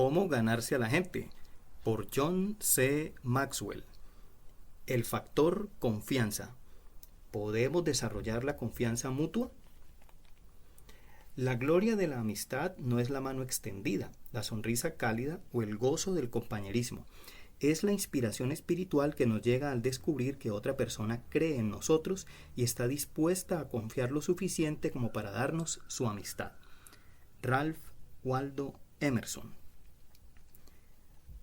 ¿Cómo ganarse a la gente? Por John C. Maxwell. El factor confianza. ¿Podemos desarrollar la confianza mutua? La gloria de la amistad no es la mano extendida, la sonrisa cálida o el gozo del compañerismo. Es la inspiración espiritual que nos llega al descubrir que otra persona cree en nosotros y está dispuesta a confiar lo suficiente como para darnos su amistad. Ralph Waldo Emerson.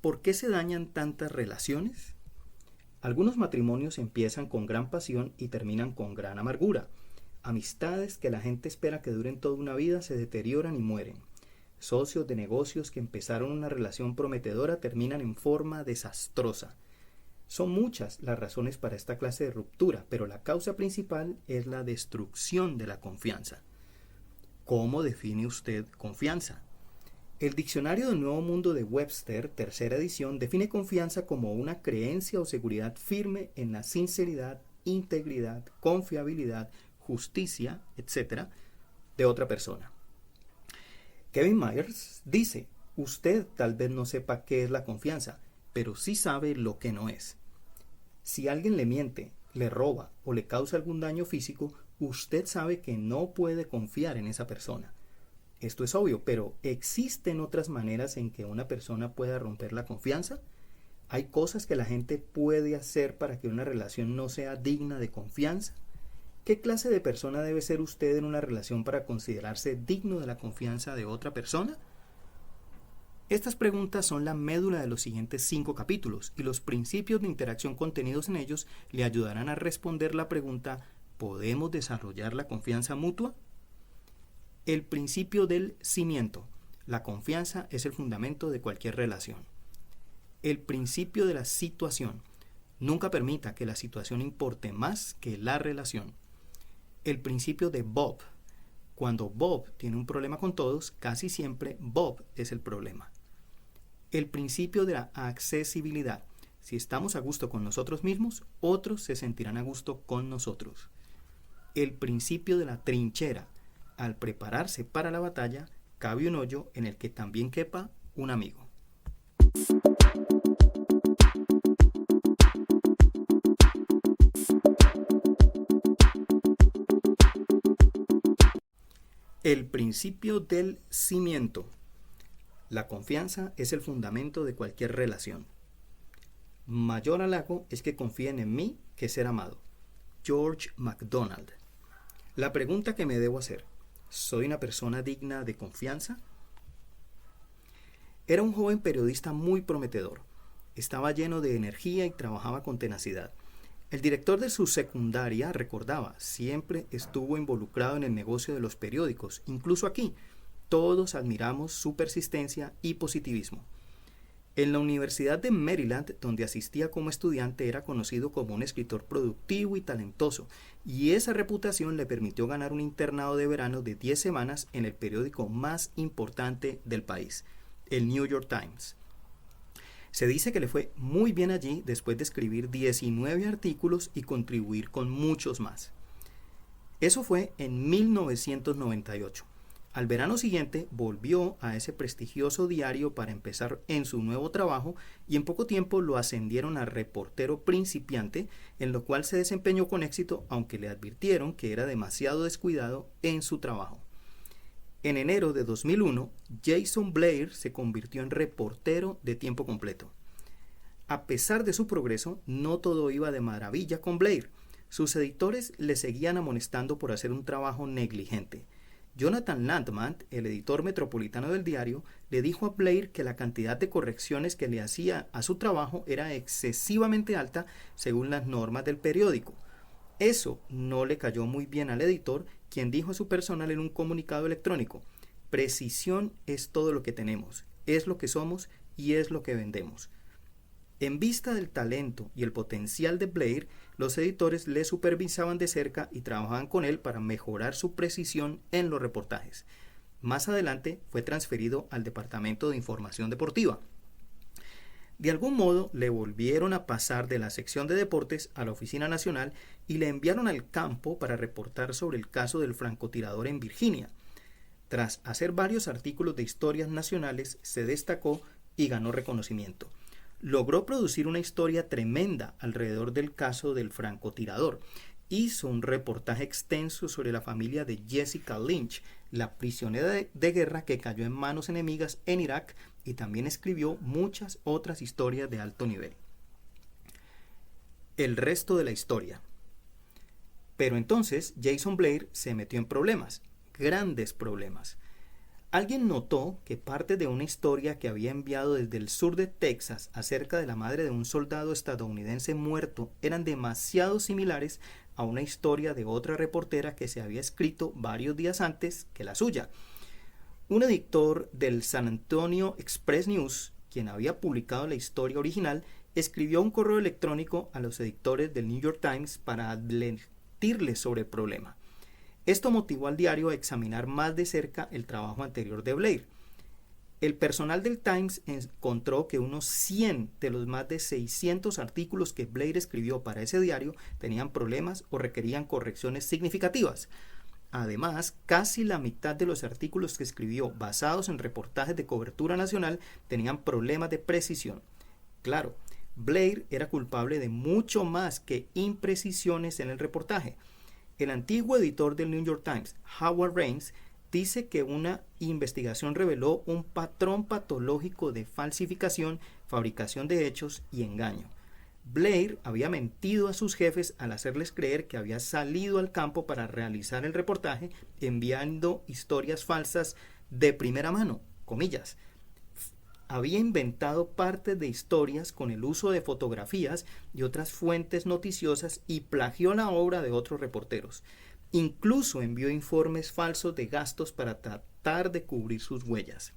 ¿Por qué se dañan tantas relaciones? Algunos matrimonios empiezan con gran pasión y terminan con gran amargura. Amistades que la gente espera que duren toda una vida se deterioran y mueren. Socios de negocios que empezaron una relación prometedora terminan en forma desastrosa. Son muchas las razones para esta clase de ruptura, pero la causa principal es la destrucción de la confianza. ¿Cómo define usted confianza? El Diccionario del Nuevo Mundo de Webster, tercera edición, define confianza como una creencia o seguridad firme en la sinceridad, integridad, confiabilidad, justicia, etc., de otra persona. Kevin Myers dice, usted tal vez no sepa qué es la confianza, pero sí sabe lo que no es. Si alguien le miente, le roba o le causa algún daño físico, usted sabe que no puede confiar en esa persona. Esto es obvio, pero ¿existen otras maneras en que una persona pueda romper la confianza? ¿Hay cosas que la gente puede hacer para que una relación no sea digna de confianza? ¿Qué clase de persona debe ser usted en una relación para considerarse digno de la confianza de otra persona? Estas preguntas son la médula de los siguientes 5 capítulos y los principios de interacción contenidos en ellos le ayudarán a responder la pregunta ¿podemos desarrollar la confianza mutua? El principio del cimiento. La confianza es el fundamento de cualquier relación. El principio de la situación. Nunca permita que la situación importe más que la relación. El principio de Bob. Cuando Bob tiene un problema con todos, casi siempre Bob es el problema. El principio de la accesibilidad. Si estamos a gusto con nosotros mismos, otros se sentirán a gusto con nosotros. El principio de la trinchera. Al prepararse para la batalla, cabe un hoyo en el que también quepa un amigo. El principio del cimiento. La confianza es el fundamento de cualquier relación. Mayor halago es que confíen en mí que ser amado. George MacDonald. La pregunta que me debo hacer: ¿soy una persona digna de confianza? Era un joven periodista muy prometedor. Estaba lleno de energía y trabajaba con tenacidad. El director de su secundaria recordaba, siempre estuvo involucrado en el negocio de los periódicos, incluso aquí. Todos admiramos su persistencia y positivismo. En la Universidad de Maryland, donde asistía como estudiante, era conocido como un escritor productivo y talentoso, y esa reputación le permitió ganar un internado de verano de 10 semanas en el periódico más importante del país, el New York Times. Se dice que le fue muy bien allí después de escribir 19 artículos y contribuir con muchos más. Eso fue en 1998. Al verano siguiente volvió a ese prestigioso diario para empezar en su nuevo trabajo y en poco tiempo lo ascendieron a reportero principiante, en lo cual se desempeñó con éxito, aunque le advirtieron que era demasiado descuidado en su trabajo. En enero de 2001, Jason Blair se convirtió en reportero de tiempo completo. A pesar de su progreso, no todo iba de maravilla con Blair. Sus editores le seguían amonestando por hacer un trabajo negligente. Jonathan Landman, el editor metropolitano del diario, le dijo a Blair que la cantidad de correcciones que le hacía a su trabajo era excesivamente alta según las normas del periódico. Eso no le cayó muy bien al editor, quien dijo a su personal en un comunicado electrónico: precisión es todo lo que tenemos, es lo que somos y es lo que vendemos. En vista del talento y el potencial de Blair, los editores le supervisaban de cerca y trabajaban con él para mejorar su precisión en los reportajes. Más adelante fue transferido al Departamento de Información Deportiva. De algún modo le volvieron a pasar de la sección de deportes a la oficina nacional y le enviaron al campo para reportar sobre el caso del francotirador en Virginia. Tras hacer varios artículos de historias nacionales, se destacó y ganó reconocimiento. Logró producir una historia tremenda alrededor del caso del francotirador. Hizo un reportaje extenso sobre la familia de Jessica Lynch, la prisionera de guerra que cayó en manos enemigas en Irak, y también escribió muchas otras historias de alto nivel. El resto de la historia. Pero entonces Jason Blair se metió en problemas, grandes problemas. Alguien notó que parte de una historia que había enviado desde el sur de Texas acerca de la madre de un soldado estadounidense muerto eran demasiado similares a una historia de otra reportera que se había escrito varios días antes que la suya. Un editor del San Antonio Express News, quien había publicado la historia original, escribió un correo electrónico a los editores del New York Times para advertirles sobre el problema. Esto motivó al diario a examinar más de cerca el trabajo anterior de Blair. El personal del Times encontró que unos 100 de los más de 600 artículos que Blair escribió para ese diario tenían problemas o requerían correcciones significativas. Además, casi la mitad de los artículos que escribió basados en reportajes de cobertura nacional tenían problemas de precisión. Claro, Blair era culpable de mucho más que imprecisiones en el reportaje. El antiguo editor del New York Times, Howard Raines, dice que una investigación reveló un patrón patológico de falsificación, fabricación de hechos y engaño. Blair había mentido a sus jefes al hacerles creer que había salido al campo para realizar el reportaje, enviando historias falsas de primera mano, comillas. Había inventado partes de historias con el uso de fotografías y otras fuentes noticiosas y plagió la obra de otros reporteros. Incluso envió informes falsos de gastos para tratar de cubrir sus huellas.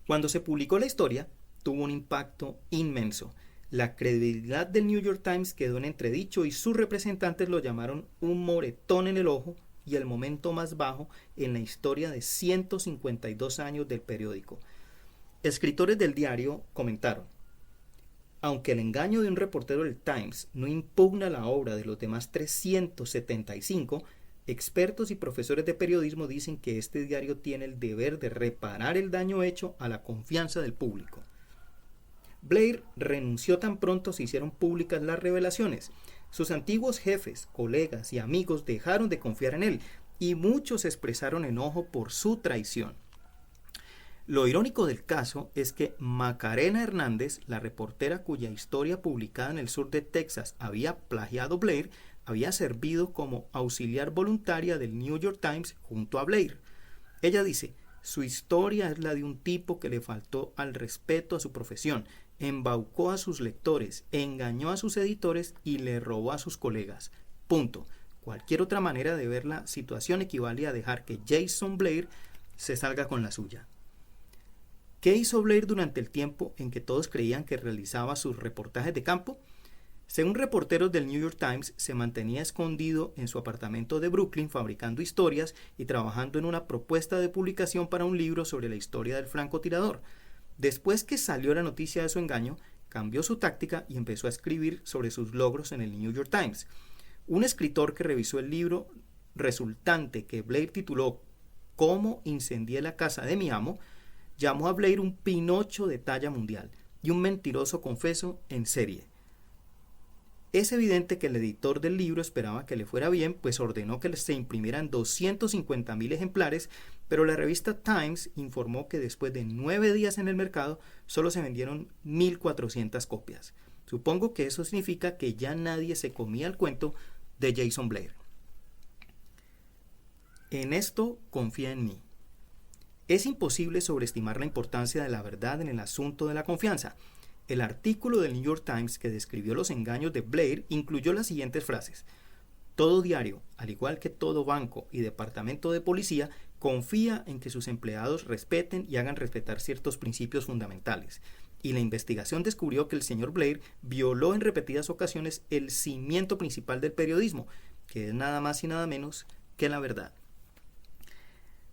Cuando se publicó la historia, tuvo un impacto inmenso. La credibilidad del New York Times quedó en entredicho y sus representantes lo llamaron un moretón en el ojo y el momento más bajo en la historia de 152 años del periódico. Escritores del diario comentaron: aunque el engaño de un reportero del Times no impugna la obra de los demás 375, expertos y profesores de periodismo dicen que este diario tiene el deber de reparar el daño hecho a la confianza del público. Blair renunció tan pronto se hicieron públicas las revelaciones. Sus antiguos jefes, colegas y amigos dejaron de confiar en él y muchos expresaron enojo por su traición. Lo irónico del caso es que Macarena Hernández, la reportera cuya historia publicada en el sur de Texas había plagiado Blair, había servido como auxiliar voluntaria del New York Times junto a Blair. Ella dice: su historia es la de un tipo que le faltó al respeto a su profesión, embaucó a sus lectores, engañó a sus editores y le robó a sus colegas. Punto. Cualquier otra manera de ver la situación equivale a dejar que Jason Blair se salga con la suya. ¿Qué hizo Blair durante el tiempo en que todos creían que realizaba sus reportajes de campo? Según reporteros del New York Times, se mantenía escondido en su apartamento de Brooklyn fabricando historias y trabajando en una propuesta de publicación para un libro sobre la historia del francotirador. Después que salió la noticia de su engaño, cambió su táctica y empezó a escribir sobre sus logros en el New York Times. Un escritor que revisó el libro resultante que Blair tituló «Cómo incendié la casa de mi amo», llamó a Blair un Pinocho de talla mundial y un mentiroso confeso en serie. Es evidente que el editor del libro esperaba que le fuera bien, pues ordenó que se imprimieran 250,000 ejemplares, pero la revista Times informó que después de 9 días en el mercado solo se vendieron 1,400 copias. Supongo que eso significa que ya nadie se comía el cuento de Jason Blair. En esto confía en mí. Es imposible sobreestimar la importancia de la verdad en el asunto de la confianza. El artículo del New York Times que describió los engaños de Blair incluyó las siguientes frases: todo diario, al igual que todo banco y departamento de policía, confía en que sus empleados respeten y hagan respetar ciertos principios fundamentales. Y la investigación descubrió que el señor Blair violó en repetidas ocasiones el cimiento principal del periodismo, que es nada más y nada menos que la verdad.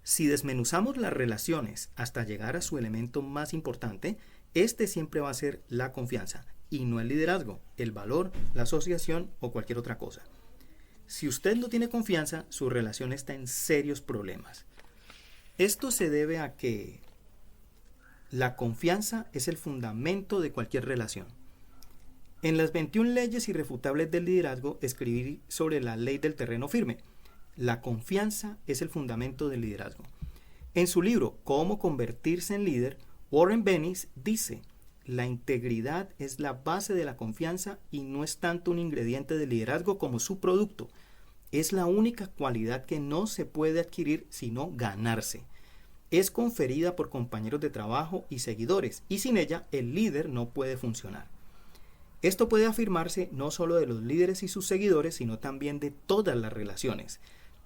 Si desmenuzamos las relaciones hasta llegar a su elemento más importante, este siempre va a ser la confianza, y no el liderazgo, el valor, la asociación o cualquier otra cosa. Si usted no tiene confianza, su relación está en serios problemas. Esto se debe a que la confianza es el fundamento de cualquier relación. En las 21 leyes irrefutables del liderazgo escribí sobre la ley del terreno firme. La confianza es el fundamento del liderazgo. En su libro Cómo convertirse en líder, Warren Bennis dice: la integridad es la base de la confianza y no es tanto un ingrediente del liderazgo como su producto. Es la única cualidad que no se puede adquirir sino ganarse. Es conferida por compañeros de trabajo y seguidores, y sin ella el líder no puede funcionar. Esto puede afirmarse no solo de los líderes y sus seguidores, sino también de todas las relaciones.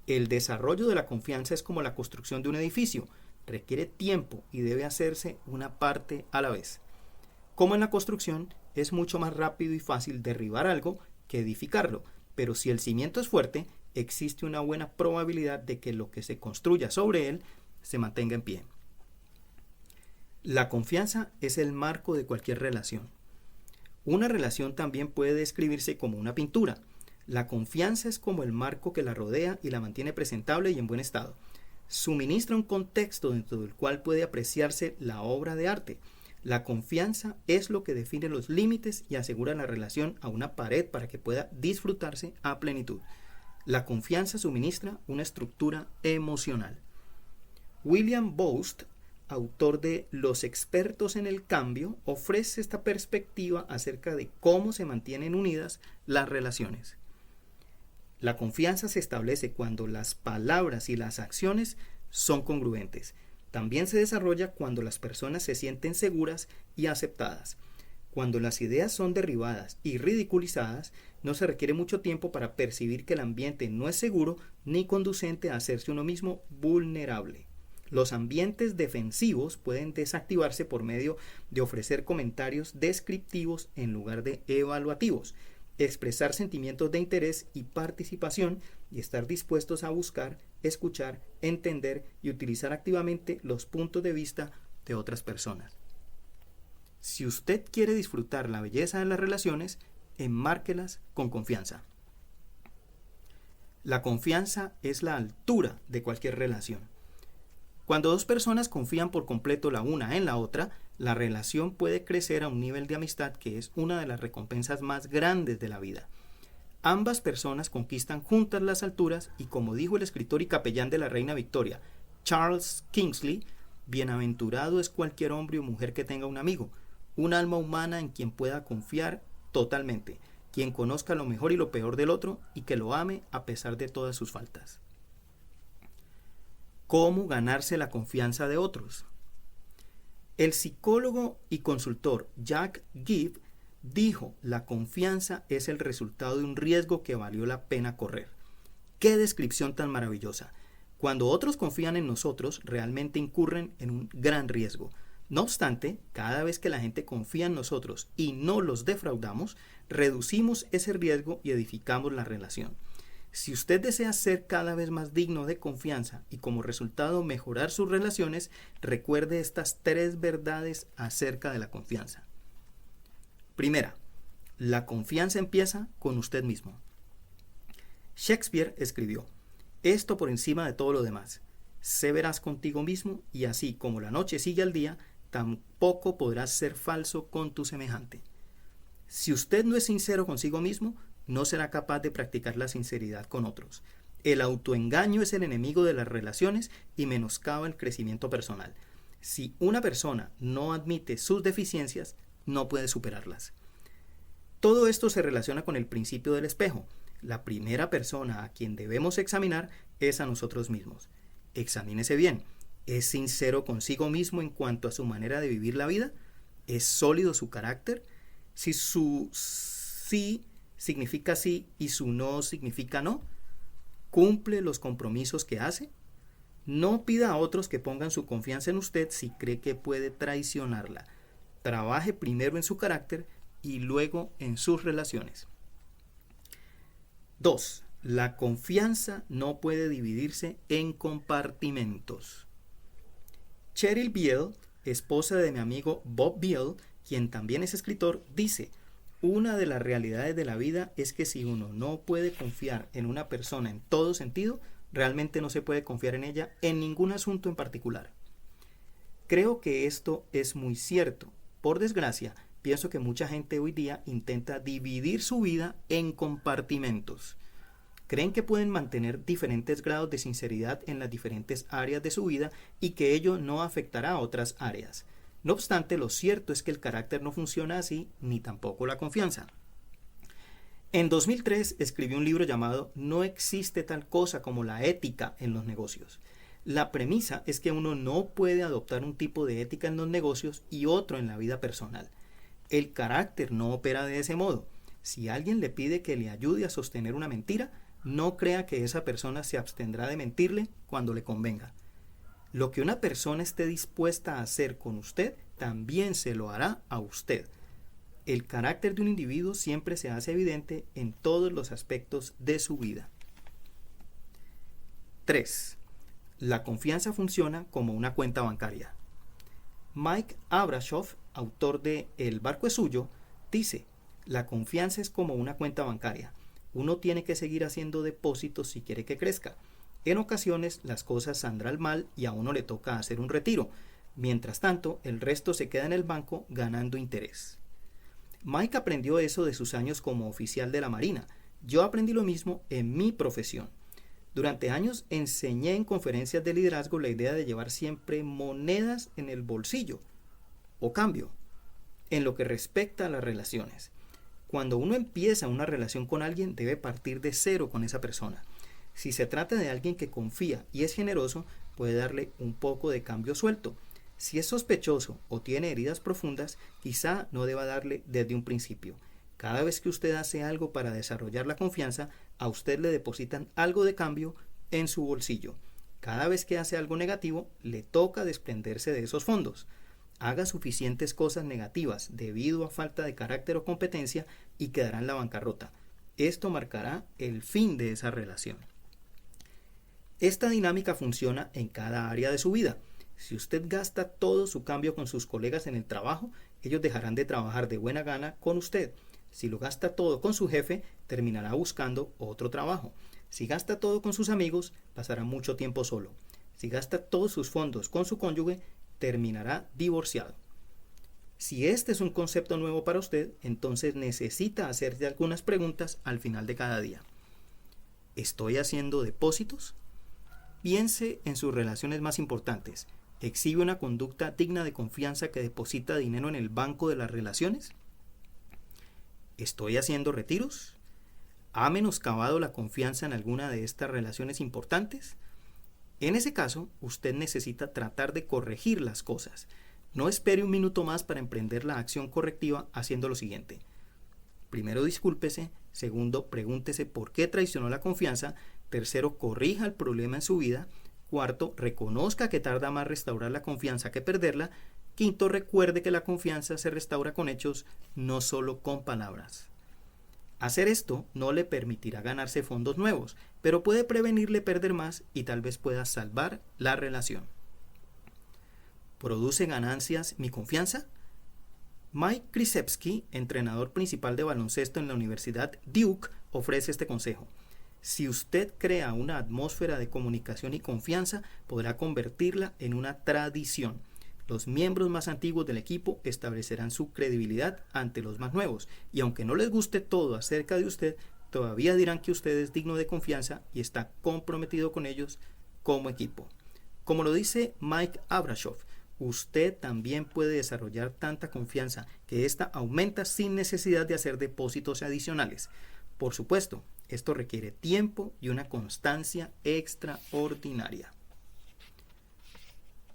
El desarrollo de la confianza es como la construcción de un edificio. Requiere tiempo y debe hacerse una parte a la vez. Como en la construcción, es mucho más rápido y fácil derribar algo que edificarlo, pero si el cimiento es fuerte, existe una buena probabilidad de que lo que se construya sobre él se mantenga en pie. La confianza es el marco de cualquier relación. Una relación también puede describirse como una pintura. La confianza es como el marco que la rodea y la mantiene presentable y en buen estado. Suministra un contexto dentro del cual puede apreciarse la obra de arte. La confianza es lo que define los límites y asegura la relación a una pared para que pueda disfrutarse a plenitud. La confianza suministra una estructura emocional. William Bost, autor de Los expertos en el cambio, ofrece esta perspectiva acerca de cómo se mantienen unidas las relaciones. La confianza se establece cuando las palabras y las acciones son congruentes. También se desarrolla cuando las personas se sienten seguras y aceptadas. Cuando las ideas son derribadas y ridiculizadas, no se requiere mucho tiempo para percibir que el ambiente no es seguro ni conducente a hacerse uno mismo vulnerable. Los ambientes defensivos pueden desactivarse por medio de ofrecer comentarios descriptivos en lugar de evaluativos, expresar sentimientos de interés y participación y estar dispuestos a buscar, escuchar, entender y utilizar activamente los puntos de vista de otras personas. Si usted quiere disfrutar la belleza de las relaciones, enmárquelas con confianza. La confianza es la altura de cualquier relación. Cuando dos personas confían por completo la una en la otra, la relación puede crecer a un nivel de amistad que es una de las recompensas más grandes de la vida. Ambas personas conquistan juntas las alturas y, como dijo el escritor y capellán de la reina Victoria, Charles Kingsley, bienaventurado es cualquier hombre o mujer que tenga un amigo, un alma humana en quien pueda confiar totalmente, quien conozca lo mejor y lo peor del otro y que lo ame a pesar de todas sus faltas. ¿Cómo ganarse la confianza de otros? El psicólogo y consultor Jack Gibb dijo: la confianza es el resultado de un riesgo que valió la pena correr. ¡Qué descripción tan maravillosa! Cuando otros confían en nosotros, realmente incurren en un gran riesgo. No obstante, cada vez que la gente confía en nosotros y no los defraudamos, reducimos ese riesgo y edificamos la relación. Si usted desea ser cada vez más digno de confianza y como resultado mejorar sus relaciones, recuerde estas 3 verdades acerca de la confianza. Primera, la confianza empieza con usted mismo. Shakespeare escribió: esto por encima de todo lo demás, sé veraz contigo mismo y así como la noche sigue al día, tampoco podrás ser falso con tu semejante. Si usted no es sincero consigo mismo, no será capaz de practicar la sinceridad con otros. El autoengaño es el enemigo de las relaciones y menoscaba el crecimiento personal. Si una persona no admite sus deficiencias, no puede superarlas. Todo esto se relaciona con el principio del espejo. La primera persona a quien debemos examinar es a nosotros mismos. Examínese bien. ¿Es sincero consigo mismo en cuanto a su manera de vivir la vida? ¿Es sólido su carácter? Si su sí significa sí y su no significa no, ¿cumple los compromisos que hace? No pida a otros que pongan su confianza en usted si cree que puede traicionarla. Trabaje primero en su carácter y luego en sus relaciones. 2. La confianza no puede dividirse en compartimentos. Cheryl Beale, esposa de mi amigo Bob Beale, quien también es escritor, dice: una de las realidades de la vida es que si uno no puede confiar en una persona en todo sentido, realmente no se puede confiar en ella en ningún asunto en particular. Creo que esto es muy cierto. Por desgracia, pienso que mucha gente hoy día intenta dividir su vida en compartimentos. Creen que pueden mantener diferentes grados de sinceridad en las diferentes áreas de su vida y que ello no afectará a otras áreas. No obstante, lo cierto es que el carácter no funciona así, ni tampoco la confianza. En 2003 escribí un libro llamado No existe tal cosa como la ética en los negocios. La premisa es que uno no puede adoptar un tipo de ética en los negocios y otro en la vida personal. El carácter no opera de ese modo. Si alguien le pide que le ayude a sostener una mentira, no crea que esa persona se abstendrá de mentirle cuando le convenga. Lo que una persona esté dispuesta a hacer con usted, también se lo hará a usted. El carácter de un individuo siempre se hace evidente en todos los aspectos de su vida. 3. La confianza funciona como una cuenta bancaria. Mike Abrashoff, autor de El barco es suyo, dice: la confianza es como una cuenta bancaria. Uno tiene que seguir haciendo depósitos si quiere que crezca. En ocasiones las cosas saldrán mal y a uno le toca hacer un retiro. Mientras tanto, el resto se queda en el banco ganando interés. Mike aprendió eso de sus años como oficial de la Marina. Yo aprendí lo mismo en mi profesión. Durante años enseñé en conferencias de liderazgo la idea de llevar siempre monedas en el bolsillo o cambio en lo que respecta a las relaciones. Cuando uno empieza una relación con alguien, debe partir de cero con esa persona. Si se trata de alguien que confía y es generoso, puede darle un poco de cambio suelto. Si es sospechoso o tiene heridas profundas, quizá no deba darle desde un principio. Cada vez que usted hace algo para desarrollar la confianza, a usted le depositan algo de cambio en su bolsillo. Cada vez que hace algo negativo, le toca desprenderse de esos fondos. Haga suficientes cosas negativas debido a falta de carácter o competencia y quedará en la bancarrota. Esto marcará el fin de esa relación. Esta dinámica funciona en cada área de su vida. Si usted gasta todo su cambio con sus colegas en el trabajo, ellos dejarán de trabajar de buena gana con usted. Si lo gasta todo con su jefe, terminará buscando otro trabajo. Si gasta todo con sus amigos, pasará mucho tiempo solo. Si gasta todos sus fondos con su cónyuge, terminará divorciado. Si este es un concepto nuevo para usted, entonces necesita hacerse algunas preguntas al final de cada día. ¿Estoy haciendo depósitos? Piense en sus relaciones más importantes. ¿Exhibe una conducta digna de confianza que deposita dinero en el banco de las relaciones? ¿Estoy haciendo retiros? ¿Ha menoscabado la confianza en alguna de estas relaciones importantes? En ese caso, usted necesita tratar de corregir las cosas. No espere un minuto más para emprender la acción correctiva haciendo lo siguiente. Primero, discúlpese. Segundo, pregúntese por qué traicionó la confianza. Tercero, corrija el problema en su vida. Cuarto, reconozca que tarda más restaurar la confianza que perderla. Quinto, recuerde que la confianza se restaura con hechos, no solo con palabras. Hacer esto no le permitirá ganarse fondos nuevos, pero puede prevenirle perder más y tal vez pueda salvar la relación. ¿Produce ganancias mi confianza? Mike Krzyzewski, entrenador principal de baloncesto en la Universidad Duke, ofrece este consejo. Si usted crea una atmósfera de comunicación y confianza, podrá convertirla en una tradición. Los miembros más antiguos del equipo establecerán su credibilidad ante los más nuevos, y aunque no les guste todo acerca de usted, todavía dirán que usted es digno de confianza y está comprometido con ellos como equipo. Como lo dice Mike Abrashoff, usted también puede desarrollar tanta confianza que ésta aumenta sin necesidad de hacer depósitos adicionales. Por supuesto, esto requiere tiempo y una constancia extraordinaria.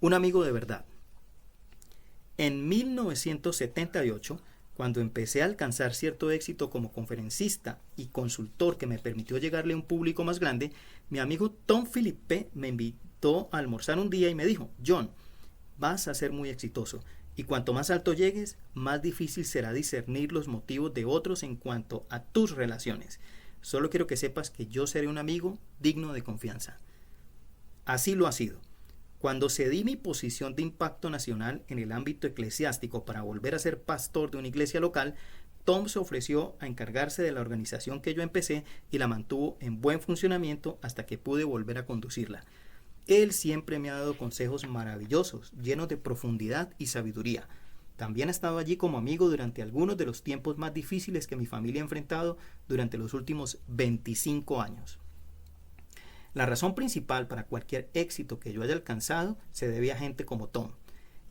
Un amigo de verdad. En 1978, cuando empecé a alcanzar cierto éxito como conferencista y consultor que me permitió llegarle a un público más grande, mi amigo Tom Philippe me invitó a almorzar un día y me dijo: John, vas a ser muy exitoso y cuanto más alto llegues, más difícil será discernir los motivos de otros en cuanto a tus relaciones. Solo quiero que sepas que yo seré un amigo digno de confianza. Así lo ha sido. Cuando cedí mi posición de impacto nacional en el ámbito eclesiástico para volver a ser pastor de una iglesia local, Tom se ofreció a encargarse de la organización que yo empecé y la mantuvo en buen funcionamiento hasta que pude volver a conducirla. Él siempre me ha dado consejos maravillosos, llenos de profundidad y sabiduría. También ha estado allí como amigo durante algunos de los tiempos más difíciles que mi familia ha enfrentado durante los últimos 25 años. La razón principal para cualquier éxito que yo haya alcanzado se debe a gente como Tom.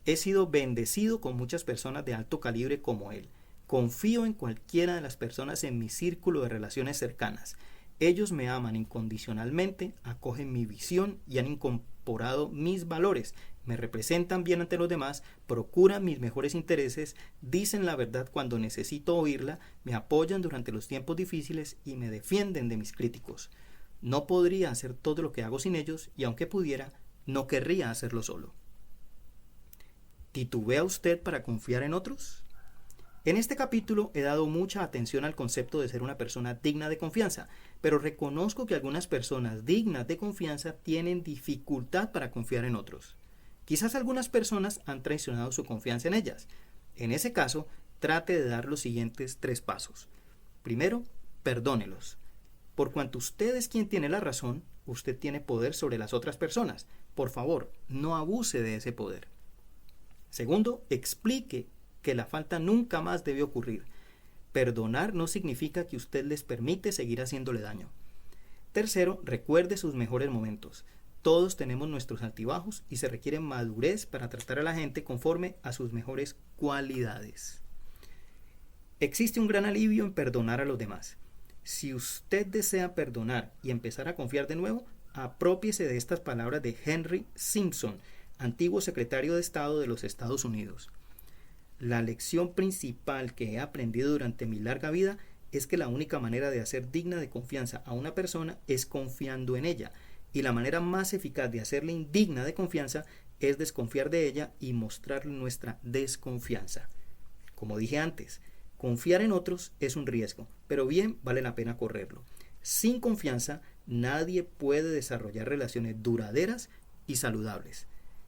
He sido bendecido con muchas personas de alto calibre como él. Confío en cualquiera de las personas en mi círculo de relaciones cercanas. Ellos me aman incondicionalmente, acogen mi visión y han incorporado mis valores, me representan bien ante los demás, procuran mis mejores intereses, dicen la verdad cuando necesito oírla, me apoyan durante los tiempos difíciles y me defienden de mis críticos. No podría hacer todo lo que hago sin ellos y aunque pudiera, no querría hacerlo solo. ¿Titubea usted para confiar en otros? En este capítulo he dado mucha atención al concepto de ser una persona digna de confianza, pero reconozco que algunas personas dignas de confianza tienen dificultad para confiar en otros. Quizás algunas personas han traicionado su confianza en ellas. En ese caso, trate de dar los siguientes 3 pasos. Primero, perdónelos. Por cuanto usted es quien tiene la razón, usted tiene poder sobre las otras personas. Por favor, no abuse de ese poder. Segundo, explique que la falta nunca más debe ocurrir. Perdonar no significa que usted les permite seguir haciéndole daño. Tercero, recuerde sus mejores momentos. Todos tenemos nuestros altibajos y se requiere madurez para tratar a la gente conforme a sus mejores cualidades. Existe un gran alivio en perdonar a los demás. Si usted desea perdonar y empezar a confiar de nuevo, aprópiese de estas palabras de Henry Simpson, antiguo secretario de Estado de los Estados Unidos. La lección principal que he aprendido durante mi larga vida es que la única manera de hacer digna de confianza a una persona es confiando en ella, y la manera más eficaz de hacerle indigna de confianza es desconfiar de ella y mostrarle nuestra desconfianza. Como dije antes, confiar en otros es un riesgo, pero bien vale la pena correrlo. Sin confianza, nadie puede desarrollar relaciones duraderas y saludables.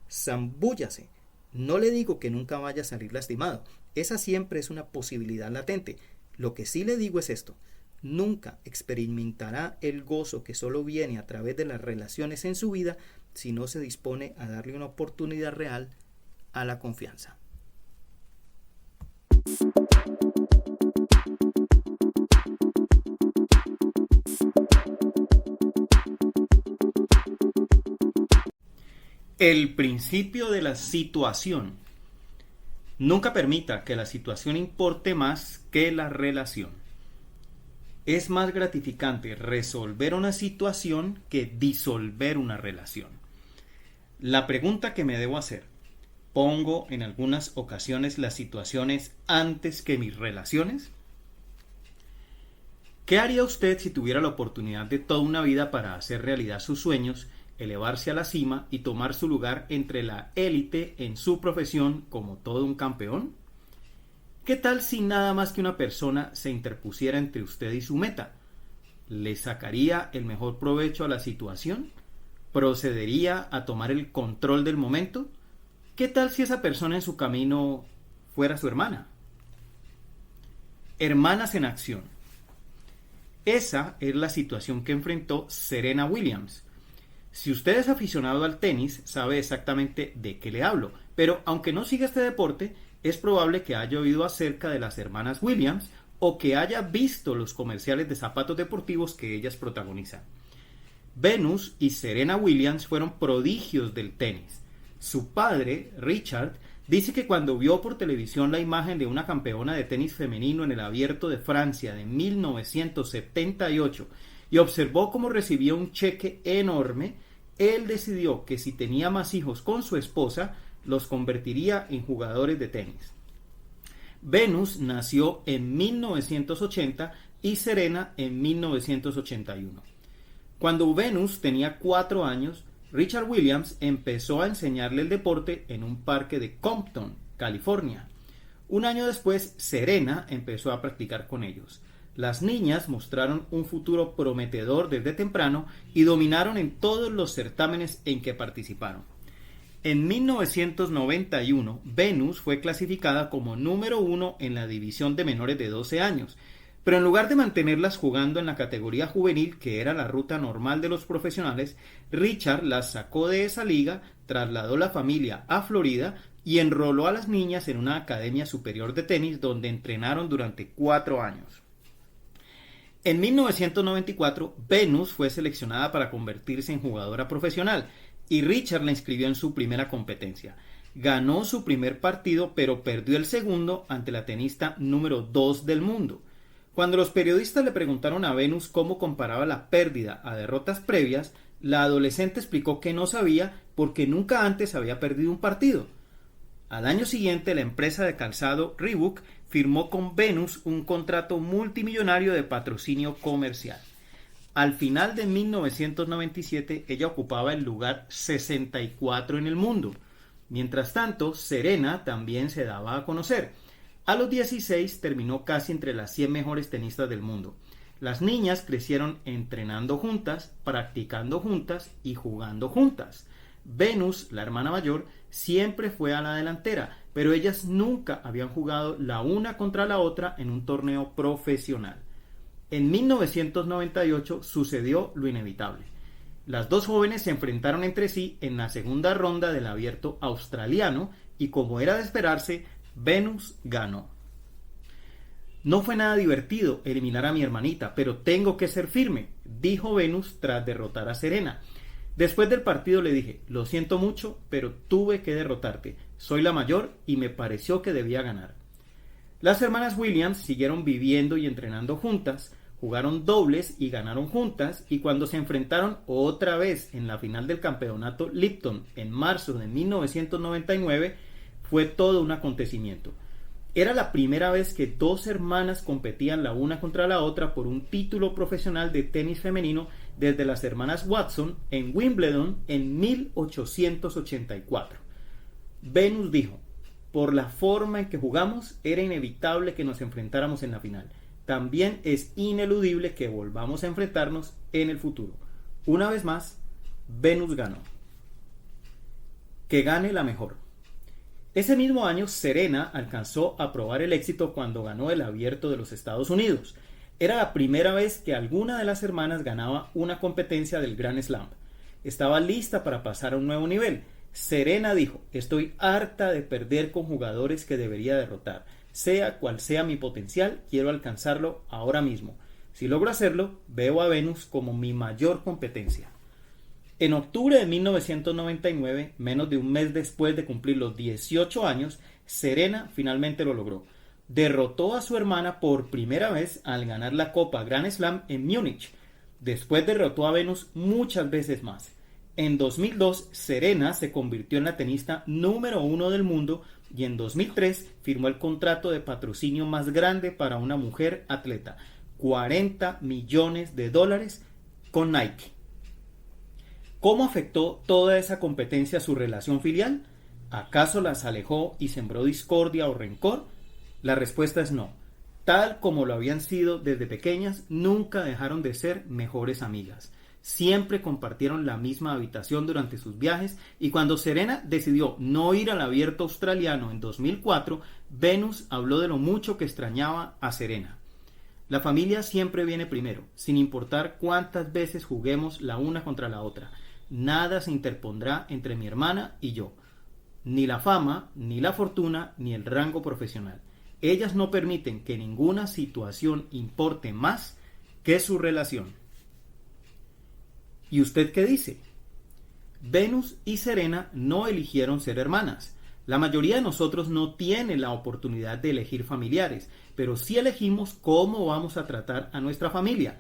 Zambúllase. No le digo que nunca vaya a salir lastimado. Esa siempre es una posibilidad latente. Lo que sí le digo es esto. Nunca experimentará el gozo que solo viene a través de las relaciones en su vida si no se dispone a darle una oportunidad real a la confianza. El principio de la situación. Nunca permita que la situación importe más que la relación. Es más gratificante resolver una situación que disolver una relación. La pregunta que me debo hacer: ¿pongo en algunas ocasiones las situaciones antes que mis relaciones? ¿Qué haría usted si tuviera la oportunidad de toda una vida para hacer realidad sus sueños, elevarse a la cima y tomar su lugar entre la élite en su profesión como todo un campeón? ¿Qué tal si nada más que una persona se interpusiera entre usted y su meta? ¿Le sacaría el mejor provecho a la situación? ¿Procedería a tomar el control del momento? ¿Qué tal si esa persona en su camino fuera su hermana? Hermanas en acción. Esa es la situación que enfrentó Serena Williams. Si usted es aficionado al tenis, sabe exactamente de qué le hablo, pero aunque no siga este deporte, es probable que haya oído acerca de las hermanas Williams o que haya visto los comerciales de zapatos deportivos que ellas protagonizan. Venus y Serena Williams fueron prodigios del tenis. Su padre, Richard, dice que cuando vio por televisión la imagen de una campeona de tenis femenino en el Abierto de Francia de 1978 y observó cómo recibía un cheque enorme, él decidió que si tenía más hijos con su esposa, los convertiría en jugadores de tenis. Venus nació en 1980 y Serena en 1981. Cuando Venus tenía 4 años, Richard Williams empezó a enseñarle el deporte en un parque de Compton, California. Un año después, Serena empezó a practicar con ellos. Las niñas mostraron un futuro prometedor desde temprano y dominaron en todos los certámenes en que participaron. En 1991, Venus fue clasificada como número 1 en la división de menores de 12 años, pero en lugar de mantenerlas jugando en la categoría juvenil, que era la ruta normal de los profesionales, Richard las sacó de esa liga, trasladó la familia a Florida y enroló a las niñas en una academia superior de tenis donde entrenaron durante 4 años. En 1994, Venus fue seleccionada para convertirse en jugadora profesional y Richard la inscribió en su primera competencia. Ganó su primer partido, pero perdió el segundo ante la tenista número 2 del mundo. Cuando los periodistas le preguntaron a Venus cómo comparaba la pérdida a derrotas previas, la adolescente explicó que no sabía porque nunca antes había perdido un partido. Al año siguiente, la empresa de calzado Reebok firmó con Venus un contrato multimillonario de patrocinio comercial. Al final de 1997, ella ocupaba el lugar 64 en el mundo. Mientras tanto, Serena también se daba a conocer. A los 16 terminó casi entre las 100 mejores tenistas del mundo. Las niñas crecieron entrenando juntas, practicando juntas y jugando juntas. Venus, la hermana mayor, siempre fue a la delantera, pero ellas nunca habían jugado la una contra la otra en un torneo profesional. En 1998 sucedió lo inevitable. Las dos jóvenes se enfrentaron entre sí en la segunda ronda del Abierto australiano y, como era de esperarse, Venus ganó. No fue nada divertido eliminar a mi hermanita, pero tengo que ser firme, dijo Venus tras derrotar a Serena. Después del partido le dije, lo siento mucho, pero tuve que derrotarte. Soy la mayor y me pareció que debía ganar. Las hermanas Williams siguieron viviendo y entrenando juntas, jugaron dobles y ganaron juntas, y cuando se enfrentaron otra vez en la final del campeonato Lipton en marzo de 1999, fue todo un acontecimiento. Era la primera vez que dos hermanas competían la una contra la otra por un título profesional de tenis femenino desde las hermanas Watson en Wimbledon en 1884. Venus dijo, por la forma en que jugamos, era inevitable que nos enfrentáramos en la final. También es ineludible que volvamos a enfrentarnos en el futuro. Una vez más, Venus ganó. Que gane la mejor. Ese mismo año, Serena alcanzó a probar el éxito cuando ganó el Abierto de los Estados Unidos. Era la primera vez que alguna de las hermanas ganaba una competencia del Grand Slam. Estaba lista para pasar a un nuevo nivel. Serena dijo, estoy harta de perder con jugadores que debería derrotar. Sea cual sea mi potencial, quiero alcanzarlo ahora mismo. Si logro hacerlo, veo a Venus como mi mayor competencia. En octubre de 1999, menos de un mes después de cumplir los 18 años, Serena finalmente lo logró. Derrotó a su hermana por primera vez al ganar la Copa Grand Slam en Múnich. Después derrotó a Venus muchas veces más. En 2002, Serena se convirtió en la tenista número 1 del mundo y en 2003 firmó el contrato de patrocinio más grande para una mujer atleta, $40 millones con Nike. ¿Cómo afectó toda esa competencia a su relación filial? ¿Acaso las alejó y sembró discordia o rencor? La respuesta es no. Tal como lo habían sido desde pequeñas, nunca dejaron de ser mejores amigas. Siempre compartieron la misma habitación durante sus viajes y cuando Serena decidió no ir al Abierto australiano en 2004, Venus habló de lo mucho que extrañaba a Serena. La familia siempre viene primero, sin importar cuántas veces juguemos la una contra la otra. Nada se interpondrá entre mi hermana y yo. Ni la fama, ni la fortuna, ni el rango profesional. Ellas no permiten que ninguna situación importe más que su relación. ¿Y usted qué dice? Venus y Serena no eligieron ser hermanas. La mayoría de nosotros no tiene la oportunidad de elegir familiares, pero sí elegimos cómo vamos a tratar a nuestra familia.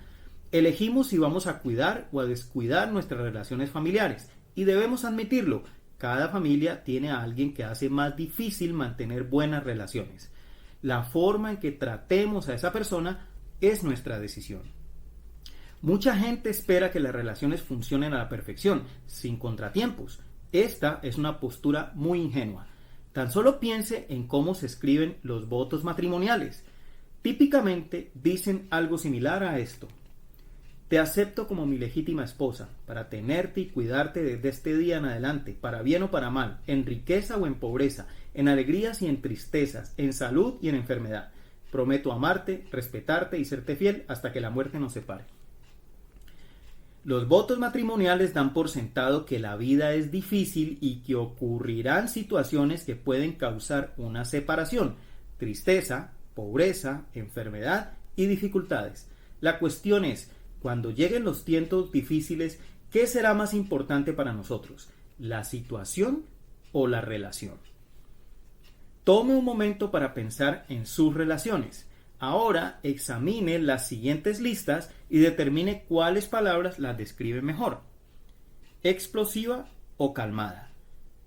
Elegimos si vamos a cuidar o a descuidar nuestras relaciones familiares. Y debemos admitirlo, cada familia tiene a alguien que hace más difícil mantener buenas relaciones. La forma en que tratemos a esa persona es nuestra decisión. Mucha gente espera que las relaciones funcionen a la perfección, sin contratiempos. Esta es una postura muy ingenua. Tan solo piense en cómo se escriben los votos matrimoniales. Típicamente dicen algo similar a esto. Te acepto como mi legítima esposa, para tenerte y cuidarte desde este día en adelante, para bien o para mal, en riqueza o en pobreza, en alegrías y en tristezas, en salud y en enfermedad. Prometo amarte, respetarte y serte fiel hasta que la muerte nos separe. Los votos matrimoniales dan por sentado que la vida es difícil y que ocurrirán situaciones que pueden causar una separación, tristeza, pobreza, enfermedad y dificultades. La cuestión es, cuando lleguen los tiempos difíciles, ¿qué será más importante para nosotros? ¿La situación o la relación? Tome un momento para pensar en sus relaciones. Ahora examine las siguientes listas y determine cuáles palabras las describen mejor. Explosiva o calmada.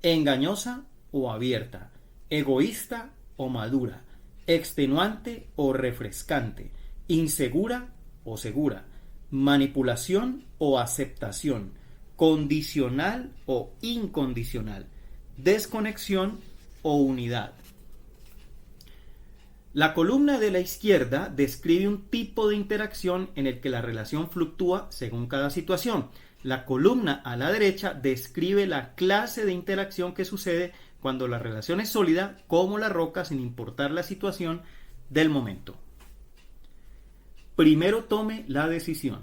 Engañosa o abierta. Egoísta o madura. Extenuante o refrescante. Insegura o segura. Manipulación o aceptación. Condicional o incondicional. Desconexión o unidad. La columna de la izquierda describe un tipo de interacción en el que la relación fluctúa según cada situación. La columna a la derecha describe la clase de interacción que sucede cuando la relación es sólida como la roca sin importar la situación del momento. Primero tome la decisión.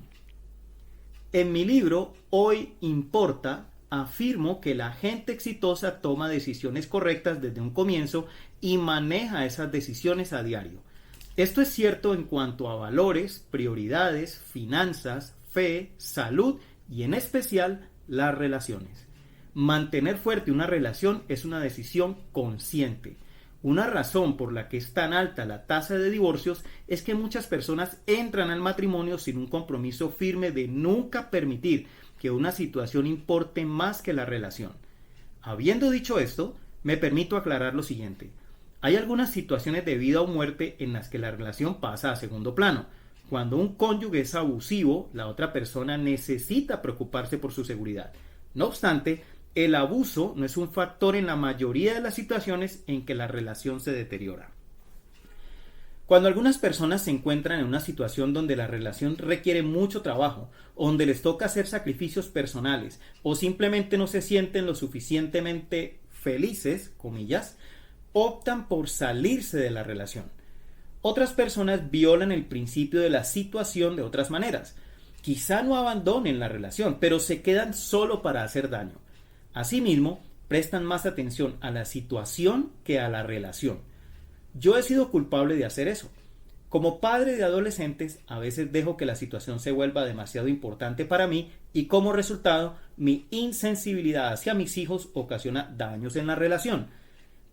En mi libro Hoy Importa, afirmo que la gente exitosa toma decisiones correctas desde un comienzo y maneja esas decisiones a diario. Esto es cierto en cuanto a valores, prioridades, finanzas, fe, salud y en especial las relaciones. Mantener fuerte una relación es una decisión consciente. Una razón por la que es tan alta la tasa de divorcios es que muchas personas entran al matrimonio sin un compromiso firme de nunca permitir que una situación importe más que la relación. Habiendo dicho esto, me permito aclarar lo siguiente. Hay algunas situaciones de vida o muerte en las que la relación pasa a segundo plano. Cuando un cónyuge es abusivo, la otra persona necesita preocuparse por su seguridad. No obstante, el abuso no es un factor en la mayoría de las situaciones en que la relación se deteriora. Cuando algunas personas se encuentran en una situación donde la relación requiere mucho trabajo, donde les toca hacer sacrificios personales o simplemente no se sienten lo suficientemente felices, comillas, optan por salirse de la relación. Otras personas violan el principio de la situación de otras maneras. Quizá no abandonen la relación, pero se quedan solo para hacer daño. Asimismo, prestan más atención a la situación que a la relación. Yo he sido culpable de hacer eso. Como padre de adolescentes, a veces dejo que la situación se vuelva demasiado importante para mí y como resultado, mi insensibilidad hacia mis hijos ocasiona daños en la relación.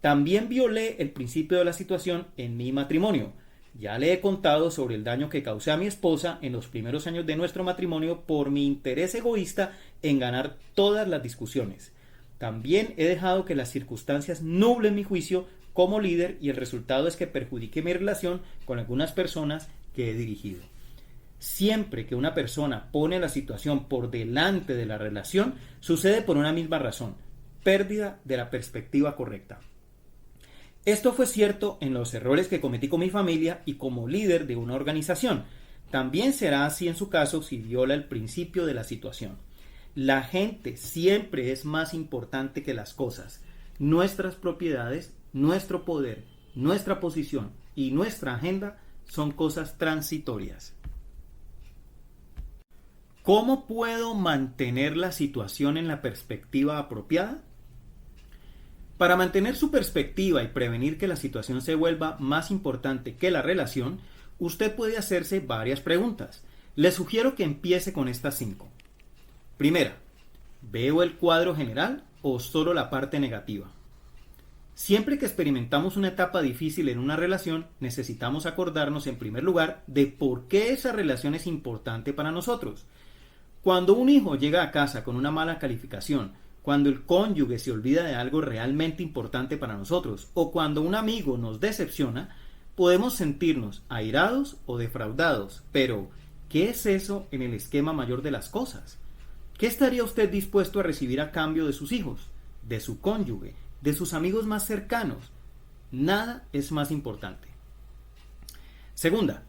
También violé el principio de la situación en mi matrimonio. Ya le he contado sobre el daño que causé a mi esposa en los primeros años de nuestro matrimonio por mi interés egoísta en ganar todas las discusiones. También he dejado que las circunstancias nublen mi juicio como líder y el resultado es que perjudiqué mi relación con algunas personas que he dirigido. Siempre que una persona pone la situación por delante de la relación, sucede por una misma razón: pérdida de la perspectiva correcta. Esto fue cierto en los errores que cometí con mi familia y como líder de una organización. También será así en su caso si viola el principio de la situación. La gente siempre es más importante que las cosas. Nuestras propiedades, nuestro poder, nuestra posición y nuestra agenda son cosas transitorias. ¿Cómo puedo mantener la situación en la perspectiva apropiada? Para mantener su perspectiva y prevenir que la situación se vuelva más importante que la relación, usted puede hacerse varias preguntas. Le sugiero que empiece con estas 5. Primera, ¿veo el cuadro general o solo la parte negativa? Siempre que experimentamos una etapa difícil en una relación, necesitamos acordarnos en primer lugar de por qué esa relación es importante para nosotros. Cuando un hijo llega a casa con una mala calificación, cuando el cónyuge se olvida de algo realmente importante para nosotros, o cuando un amigo nos decepciona, podemos sentirnos airados o defraudados. Pero, ¿qué es eso en el esquema mayor de las cosas? ¿Qué estaría usted dispuesto a recibir a cambio de sus hijos, de su cónyuge, de sus amigos más cercanos? Nada es más importante. Segunda,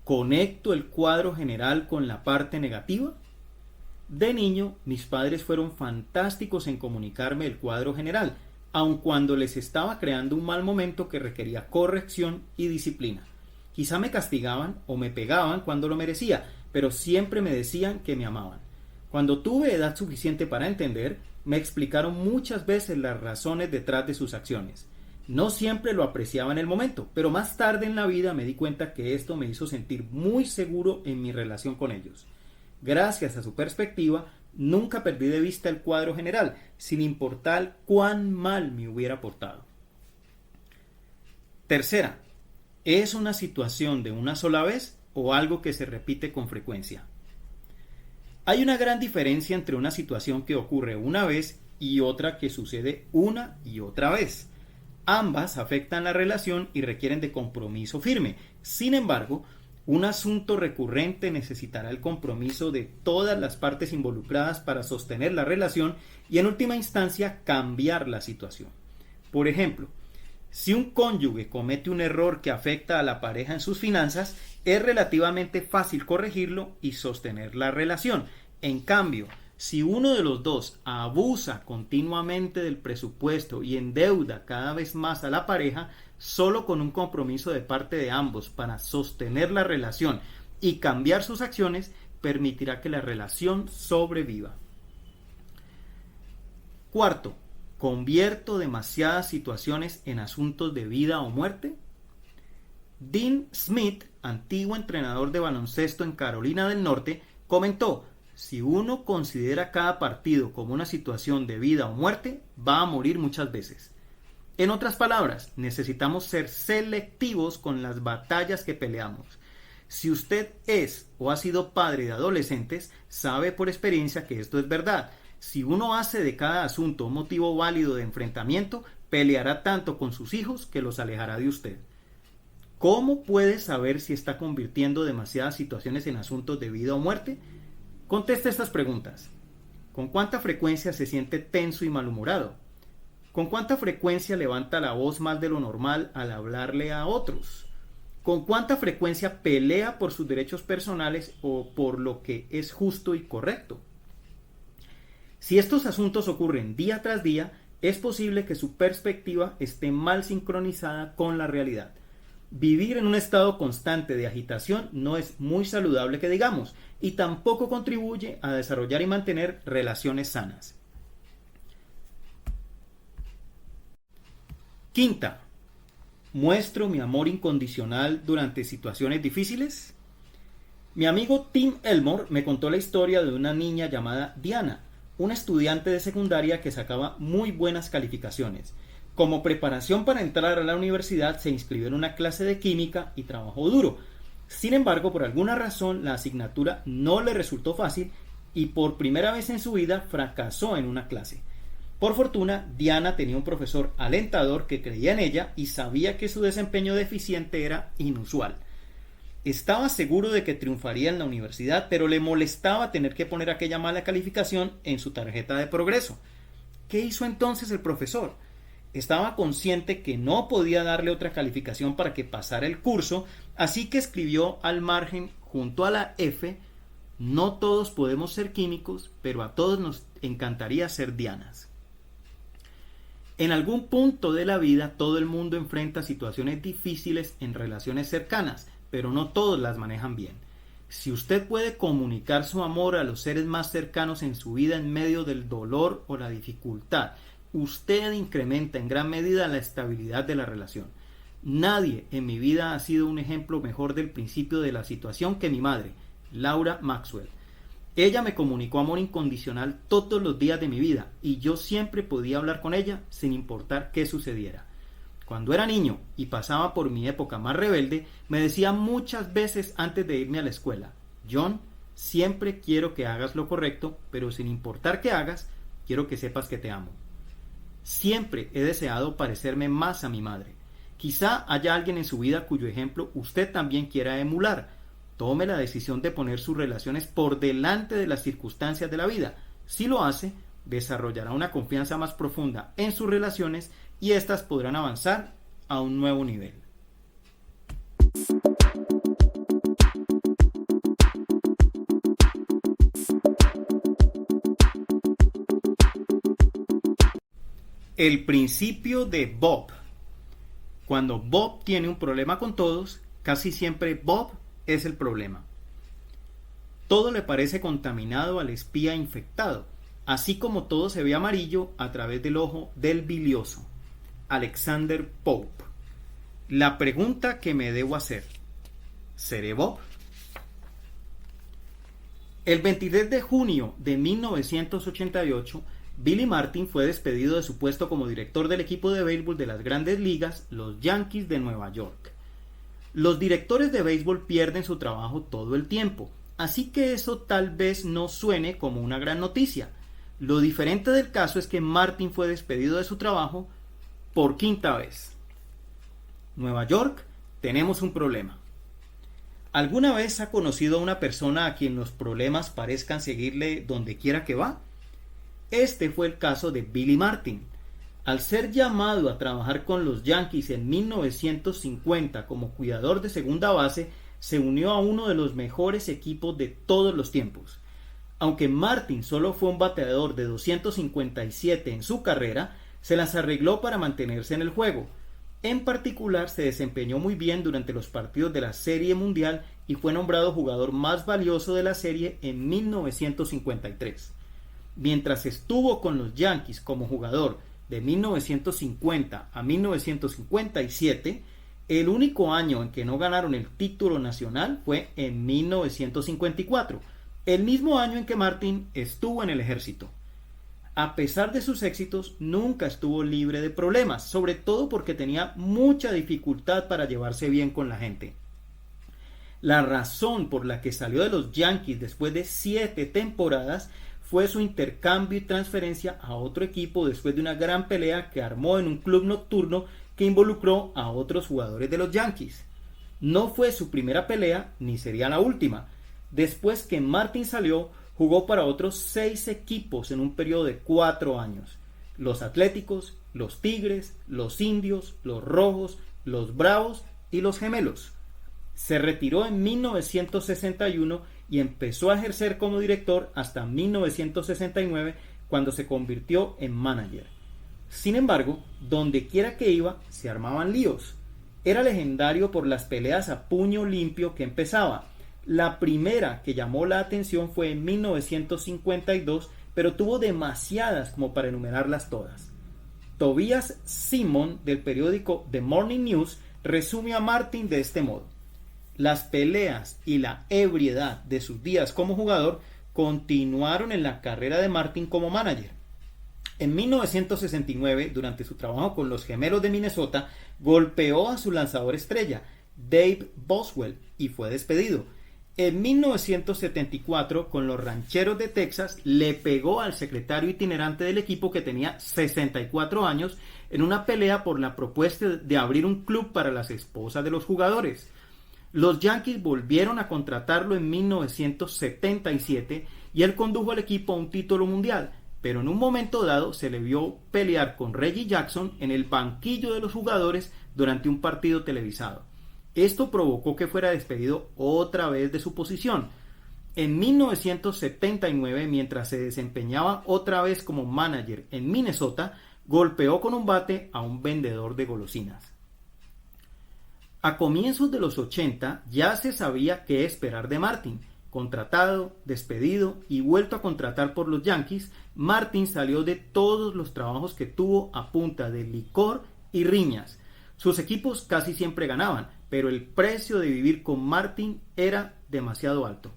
¿Conecto el cuadro general con la parte negativa? De niño, mis padres fueron fantásticos en comunicarme el cuadro general, aun cuando les estaba creando un mal momento que requería corrección y disciplina. Quizá me castigaban o me pegaban cuando lo merecía, pero siempre me decían que me amaban. Cuando tuve edad suficiente para entender, me explicaron muchas veces las razones detrás de sus acciones. No siempre lo apreciaba en el momento, pero más tarde en la vida me di cuenta que esto me hizo sentir muy seguro en mi relación con ellos. Gracias a su perspectiva, nunca perdí de vista el cuadro general, sin importar cuán mal me hubiera portado. Tercera, ¿es una situación de una sola vez o algo que se repite con frecuencia? Hay una gran diferencia entre una situación que ocurre una vez y otra que sucede una y otra vez. Ambas afectan la relación y requieren de compromiso firme. Sin embargo, un asunto recurrente necesitará el compromiso de todas las partes involucradas para sostener la relación y en última instancia cambiar la situación. Por ejemplo, si un cónyuge comete un error que afecta a la pareja en sus finanzas, es relativamente fácil corregirlo y sostener la relación. En cambio, si uno de los dos abusa continuamente del presupuesto y endeuda cada vez más a la pareja, solo con un compromiso de parte de ambos para sostener la relación y cambiar sus acciones, permitirá que la relación sobreviva. Cuarto, ¿convierto demasiadas situaciones en asuntos de vida o muerte? Dean Smith, antiguo entrenador de baloncesto en Carolina del Norte, comentó: si uno considera cada partido como una situación de vida o muerte, va a morir muchas veces. En otras palabras, necesitamos ser selectivos con las batallas que peleamos. Si usted es o ha sido padre de adolescentes, sabe por experiencia que esto es verdad. Si uno hace de cada asunto un motivo válido de enfrentamiento, peleará tanto con sus hijos que los alejará de usted. ¿Cómo puede saber si está convirtiendo demasiadas situaciones en asuntos de vida o muerte? Conteste estas preguntas. ¿Con cuánta frecuencia se siente tenso y malhumorado? ¿Con cuánta frecuencia levanta la voz más de lo normal al hablarle a otros? ¿Con cuánta frecuencia pelea por sus derechos personales o por lo que es justo y correcto? Si estos asuntos ocurren día tras día, es posible que su perspectiva esté mal sincronizada con la realidad. Vivir en un estado constante de agitación no es muy saludable que digamos, y tampoco contribuye a desarrollar y mantener relaciones sanas. Quinta, ¿muestro mi amor incondicional durante situaciones difíciles? Mi amigo Tim Elmore me contó la historia de una niña llamada Diana, una estudiante de secundaria que sacaba muy buenas calificaciones. Como preparación para entrar a la universidad se inscribió en una clase de química y trabajó duro. Sin embargo, por alguna razón la asignatura no le resultó fácil y por primera vez en su vida fracasó en una clase. Por fortuna, Diana tenía un profesor alentador que creía en ella y sabía que su desempeño deficiente era inusual. Estaba seguro de que triunfaría en la universidad, pero le molestaba tener que poner aquella mala calificación en su tarjeta de progreso. ¿Qué hizo entonces el profesor? Estaba consciente que no podía darle otra calificación para que pasara el curso, así que escribió al margen, junto a la F: no todos podemos ser químicos, pero a todos nos encantaría ser Dianas. En algún punto de la vida todo el mundo enfrenta situaciones difíciles en relaciones cercanas, pero no todos las manejan bien. Si usted puede comunicar su amor a los seres más cercanos en su vida en medio del dolor o la dificultad, usted incrementa en gran medida la estabilidad de la relación. Nadie en mi vida ha sido un ejemplo mejor del principio de la situación que mi madre, Laura Maxwell. Ella me comunicó amor incondicional todos los días de mi vida y yo siempre podía hablar con ella sin importar qué sucediera. Cuando era niño y pasaba por mi época más rebelde, me decía muchas veces antes de irme a la escuela: John, siempre quiero que hagas lo correcto, pero sin importar qué hagas, quiero que sepas que te amo. Siempre he deseado parecerme más a mi madre. Quizá haya alguien en su vida cuyo ejemplo usted también quiera emular. Tome la decisión de poner sus relaciones por delante de las circunstancias de la vida. Si lo hace, desarrollará una confianza más profunda en sus relaciones y éstas podrán avanzar a un nuevo nivel. El principio de Bob. Cuando Bob tiene un problema con todos, casi siempre Bob es el problema. Todo le parece contaminado al espía infectado, así como todo se ve amarillo a través del ojo del bilioso. Alexander Pope. La pregunta que me debo hacer: ¿seré Bob? El 23 de junio de 1988, Billy Martin fue despedido de su puesto como director del equipo de béisbol de las Grandes Ligas, los Yankees de Nueva York. Los directores de béisbol pierden su trabajo todo el tiempo, así que eso tal vez no suene como una gran noticia. Lo diferente del caso es que Martin fue despedido de su trabajo por quinta vez. Nueva York, tenemos un problema. ¿Alguna vez ha conocido a una persona a quien los problemas parezcan seguirle donde quiera que va? Este fue el caso de Billy Martin. Al ser llamado a trabajar con los Yankees en 1950 como cuidador de segunda base, se unió a uno de los mejores equipos de todos los tiempos. Aunque Martin solo fue un bateador de 257 en su carrera, se las arregló para mantenerse en el juego. En particular, se desempeñó muy bien durante los partidos de la Serie Mundial y fue nombrado jugador más valioso de la serie en 1953. Mientras estuvo con los Yankees como jugador de 1950 a 1957, el único año en que no ganaron el título nacional fue en 1954, el mismo año en que Martin estuvo en el ejército. A pesar de sus éxitos, nunca estuvo libre de problemas, sobre todo porque tenía mucha dificultad para llevarse bien con la gente. La razón por la que salió de los Yankees después de 7 temporadas fue su intercambio y transferencia a otro equipo después de una gran pelea que armó en un club nocturno que involucró a otros jugadores de los Yankees. No fue su primera pelea ni sería la última. Después que Martin salió, jugó para otros 6 equipos en un periodo de 4 años. Los Atléticos, los Tigres, los Indios, los Rojos, los Bravos y los Gemelos. Se retiró en 1961 y empezó a ejercer como director hasta 1969, cuando se convirtió en manager. Sin embargo, donde quiera que iba, se armaban líos. Era legendario por las peleas a puño limpio que empezaba. La primera que llamó la atención fue en 1952, pero tuvo demasiadas como para enumerarlas todas. Tobias Simon, del periódico The Morning News, resume a Martin de este modo: las peleas y la ebriedad de sus días como jugador continuaron en la carrera de Martin como manager. En 1969, durante su trabajo con los Gemelos de Minnesota, golpeó a su lanzador estrella, Dave Boswell, y fue despedido. En 1974, con los Rancheros de Texas, le pegó al secretario itinerante del equipo, que tenía 64 años, en una pelea por la propuesta de abrir un club para las esposas de los jugadores. Los Yankees volvieron a contratarlo en 1977 y él condujo al equipo a un título mundial, pero en un momento dado se le vio pelear con Reggie Jackson en el banquillo de los jugadores durante un partido televisado. Esto provocó que fuera despedido otra vez de su posición. En 1979, mientras se desempeñaba otra vez como manager en Minnesota, golpeó con un bate a un vendedor de golosinas. A comienzos de los 80 ya se sabía qué esperar de Martin. Contratado, despedido y vuelto a contratar por los Yankees, Martin salió de todos los trabajos que tuvo a punta de licor y riñas. Sus equipos casi siempre ganaban, pero el precio de vivir con Martin era demasiado alto.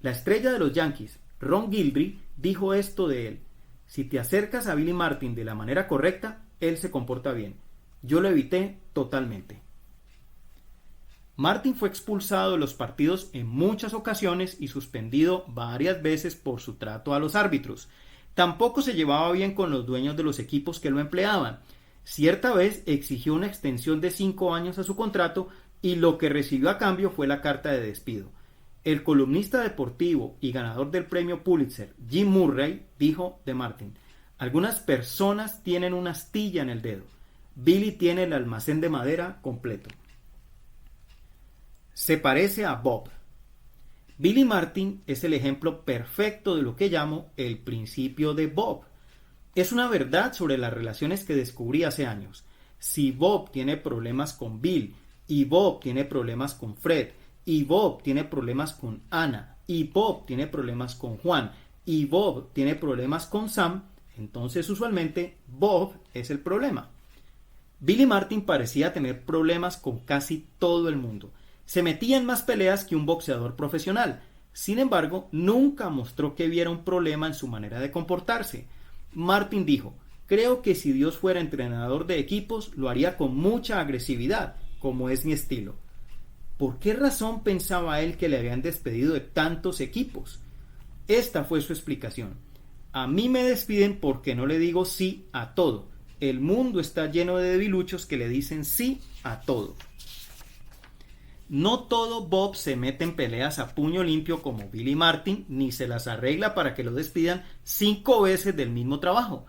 La estrella de los Yankees, Ron Guidry, dijo esto de él: si te acercas a Billy Martin de la manera correcta, él se comporta bien. Yo lo evité totalmente. Martin fue expulsado de los partidos en muchas ocasiones y suspendido varias veces por su trato a los árbitros. Tampoco se llevaba bien con los dueños de los equipos que lo empleaban. Cierta vez exigió una extensión de 5 años a su contrato y lo que recibió a cambio fue la carta de despido. El columnista deportivo y ganador del premio Pulitzer, Jim Murray, dijo de Martin: algunas personas tienen una astilla en el dedo. Billy tiene el almacén de madera completo. Se parece a Bob. Billy Martin es el ejemplo perfecto de lo que llamo el principio de Bob. Es una verdad sobre las relaciones que descubrí hace años. Si Bob tiene problemas con Bill, y Bob tiene problemas con Fred, y Bob tiene problemas con Ana, y Bob tiene problemas con Juan, y Bob tiene problemas con Sam, entonces usualmente Bob es el problema. Billy Martin parecía tener problemas con casi todo el mundo. Se metía en más peleas que un boxeador profesional. Sin embargo, nunca mostró que viera un problema en su manera de comportarse. Martin dijo: creo que si Dios fuera entrenador de equipos, lo haría con mucha agresividad, como es mi estilo. ¿Por qué razón pensaba él que le habían despedido de tantos equipos? Esta fue su explicación: a mí me despiden porque no le digo sí a todo. El mundo está lleno de debiluchos que le dicen sí a todo. No todo Bob se mete en peleas a puño limpio como Billy Martin, ni se las arregla para que lo despidan 5 veces del mismo trabajo.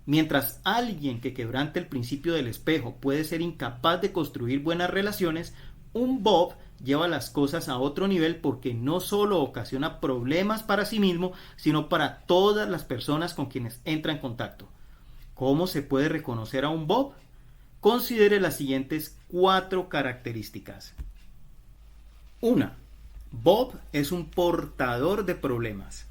Mientras alguien que quebrante el principio del espejo puede ser incapaz de construir buenas relaciones, un Bob lleva las cosas a otro nivel porque no solo ocasiona problemas para sí mismo, sino para todas las personas con quienes entra en contacto. ¿Cómo se puede reconocer a un Bob? Considere las siguientes 4 características. 1. Bob es un portador de problemas.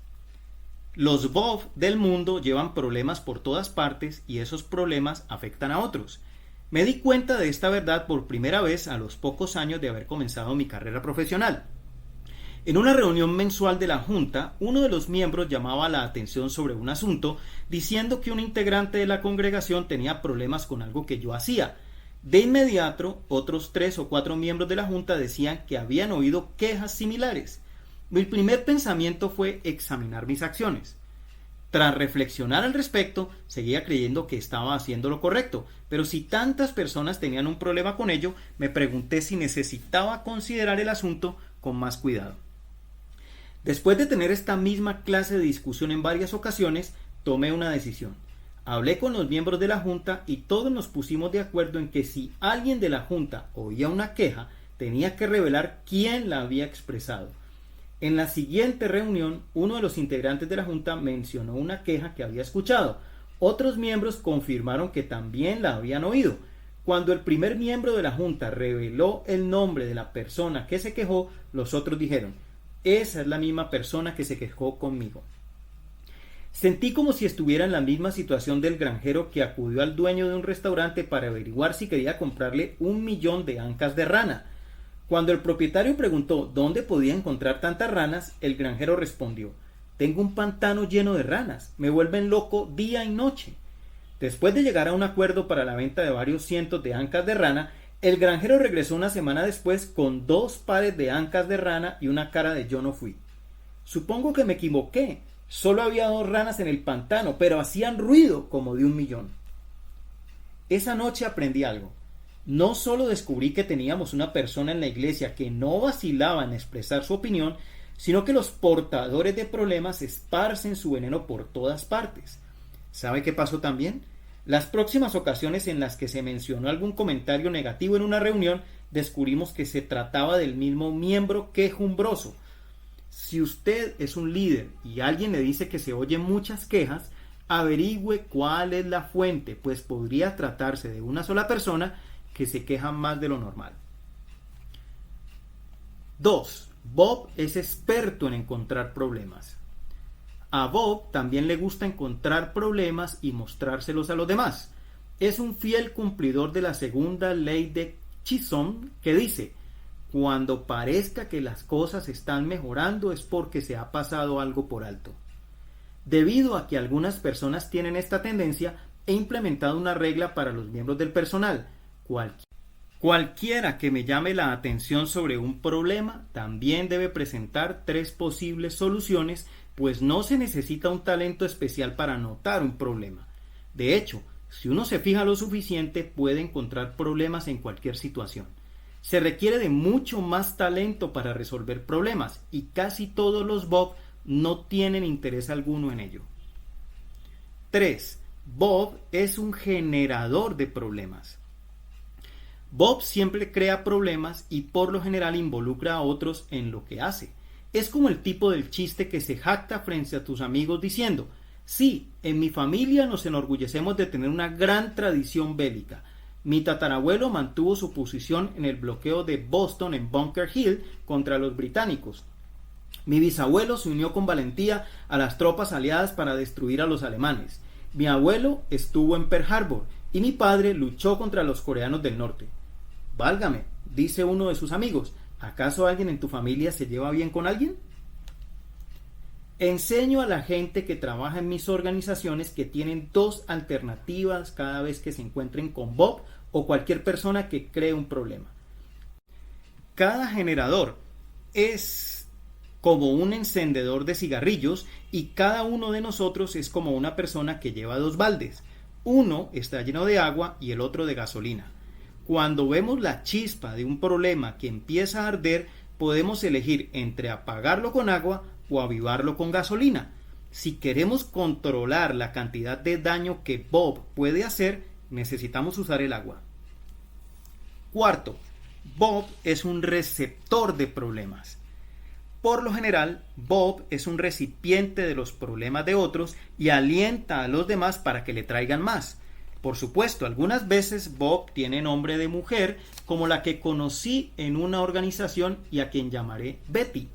Los Bob del mundo llevan problemas por todas partes y esos problemas afectan a otros. Me di cuenta de esta verdad por primera vez a los pocos años de haber comenzado mi carrera profesional. En una reunión mensual de la Junta, uno de los miembros llamaba la atención sobre un asunto, diciendo que un integrante de la congregación tenía problemas con algo que yo hacía. De inmediato, otros 3 o 4 miembros de la Junta decían que habían oído quejas similares. Mi primer pensamiento fue examinar mis acciones. Tras reflexionar al respecto, seguía creyendo que estaba haciendo lo correcto, pero si tantas personas tenían un problema con ello, me pregunté si necesitaba considerar el asunto con más cuidado. Después de tener esta misma clase de discusión en varias ocasiones, tomé una decisión. Hablé con los miembros de la Junta y todos nos pusimos de acuerdo en que si alguien de la Junta oía una queja, tenía que revelar quién la había expresado. En la siguiente reunión, uno de los integrantes de la Junta mencionó una queja que había escuchado. Otros miembros confirmaron que también la habían oído. Cuando el primer miembro de la Junta reveló el nombre de la persona que se quejó, los otros dijeron: esa es la misma persona que se quejó conmigo. Sentí como si estuviera en la misma situación del granjero que acudió al dueño de un restaurante para averiguar si quería comprarle 1.000.000 de ancas de rana. Cuando el propietario preguntó dónde podía encontrar tantas ranas, el granjero respondió: tengo un pantano lleno de ranas, me vuelven loco día y noche. Después de llegar a un acuerdo para la venta de varios cientos de ancas de rana, el granjero regresó una semana después con 2 pares de ancas de rana y una cara de yo no fui. Supongo que me equivoqué. Solo había 2 ranas en el pantano, pero hacían ruido como de 1.000.000. Esa noche aprendí algo. No solo descubrí que teníamos una persona en la iglesia que no vacilaba en expresar su opinión, sino que los portadores de problemas esparcen su veneno por todas partes. ¿Sabe qué pasó también? Las próximas ocasiones en las que se mencionó algún comentario negativo en una reunión, descubrimos que se trataba del mismo miembro quejumbroso. Si usted es un líder y alguien le dice que se oyen muchas quejas, averigüe cuál es la fuente, pues podría tratarse de una sola persona que se queja más de lo normal. 2. Bob es experto en encontrar problemas. A Bob también le gusta encontrar problemas y mostrárselos a los demás. Es un fiel cumplidor de la segunda ley de Chisholm que dice: cuando parezca que las cosas están mejorando es porque se ha pasado algo por alto. Debido a que algunas personas tienen esta tendencia, he implementado una regla para los miembros del personal. Cualquiera que me llame la atención sobre un problema también debe presentar 3 posibles soluciones, pues no se necesita un talento especial para notar un problema. De hecho, si uno se fija lo suficiente, puede encontrar problemas en cualquier situación. Se requiere de mucho más talento para resolver problemas y casi todos los Bob no tienen interés alguno en ello. 3. Bob es un generador de problemas. Bob siempre crea problemas y por lo general involucra a otros en lo que hace. Es como el tipo del chiste que se jacta frente a tus amigos diciendo: Sí, en mi familia nos enorgullecemos de tener una gran tradición bélica. Mi tatarabuelo mantuvo su posición en el bloqueo de Boston en Bunker Hill contra los británicos. Mi bisabuelo se unió con valentía a las tropas aliadas para destruir a los alemanes. Mi abuelo estuvo en Pearl Harbor y mi padre luchó contra los coreanos del norte. Válgame, dice uno de sus amigos, ¿acaso alguien en tu familia se lleva bien con alguien? Enseño a la gente que trabaja en mis organizaciones que tienen dos alternativas cada vez que se encuentren con Bob o cualquier persona que cree un problema. Cada generador es como un encendedor de cigarrillos y cada uno de nosotros es como una persona que lleva dos baldes. Uno está lleno de agua y el otro de gasolina. Cuando vemos la chispa de un problema que empieza a arder, podemos elegir entre apagarlo con agua o avivarlo con gasolina. Si queremos controlar la cantidad de daño que Bob puede hacer, necesitamos usar el agua. Cuarto, Bob es un receptor de problemas. Por lo general, Bob es un recipiente de los problemas de otros y alienta a los demás para que le traigan más. Por supuesto, algunas veces Bob tiene nombre de mujer, como la que conocí en una organización y a quien llamaré Betty.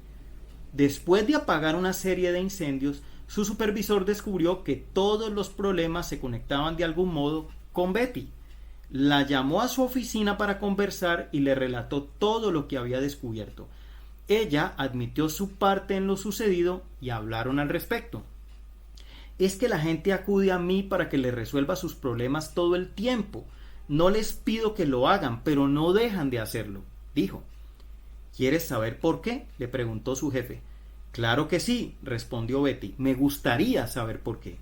Después de apagar una serie de incendios, su supervisor descubrió que todos los problemas se conectaban de algún modo con Betty. La llamó a su oficina para conversar y le relató todo lo que había descubierto. Ella admitió su parte en lo sucedido y hablaron al respecto. Es que la gente acude a mí para que le resuelva sus problemas todo el tiempo. No les pido que lo hagan, pero no dejan de hacerlo, dijo. ¿Quieres saber por qué?, le preguntó su jefe. Claro que sí, respondió Betty. Me gustaría saber por qué.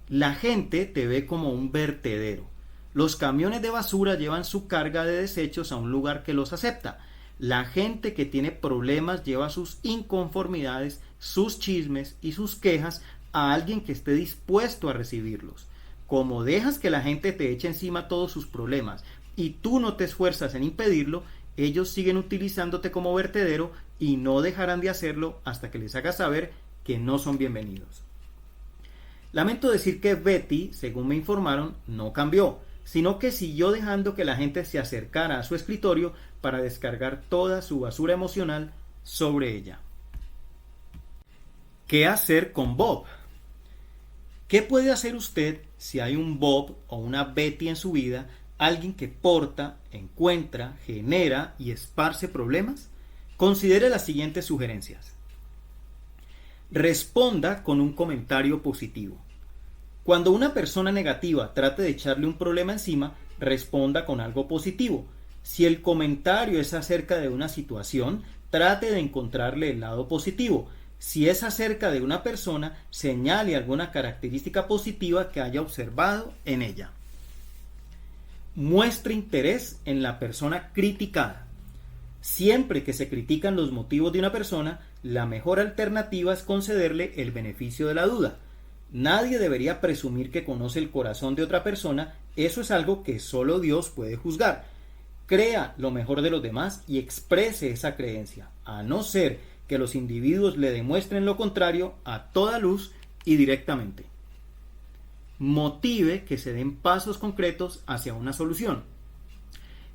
La gente te ve como un vertedero. Los camiones de basura llevan su carga de desechos a un lugar que los acepta. La gente que tiene problemas lleva sus inconformidades, sus chismes y sus quejas a alguien que esté dispuesto a recibirlos. Como dejas que la gente te eche encima todos sus problemas y tú no te esfuerzas en impedirlo, ellos siguen utilizándote como vertedero y no dejarán de hacerlo hasta que les hagas saber que no son bienvenidos. Lamento decir que Betty, según me informaron, no cambió, sino que siguió dejando que la gente se acercara a su escritorio para descargar toda su basura emocional sobre ella. ¿Qué hacer con Bob? ¿Qué puede hacer usted si hay un Bob o una Betty en su vida, alguien que porta, encuentra, genera y esparce problemas? Considere las siguientes sugerencias. Responda con un comentario positivo. Cuando una persona negativa trate de echarle un problema encima, responda con algo positivo. Si el comentario es acerca de una situación, trate de encontrarle el lado positivo. Si es acerca de una persona, señale alguna característica positiva que haya observado en ella. Muestre interés en la persona criticada. Siempre que se critican los motivos de una persona, la mejor alternativa es concederle el beneficio de la duda. Nadie debería presumir que conoce el corazón de otra persona, eso es algo que solo Dios puede juzgar. Crea lo mejor de los demás y exprese esa creencia, a no ser que los individuos le demuestren lo contrario a toda luz y directamente. Motive que se den pasos concretos hacia una solución.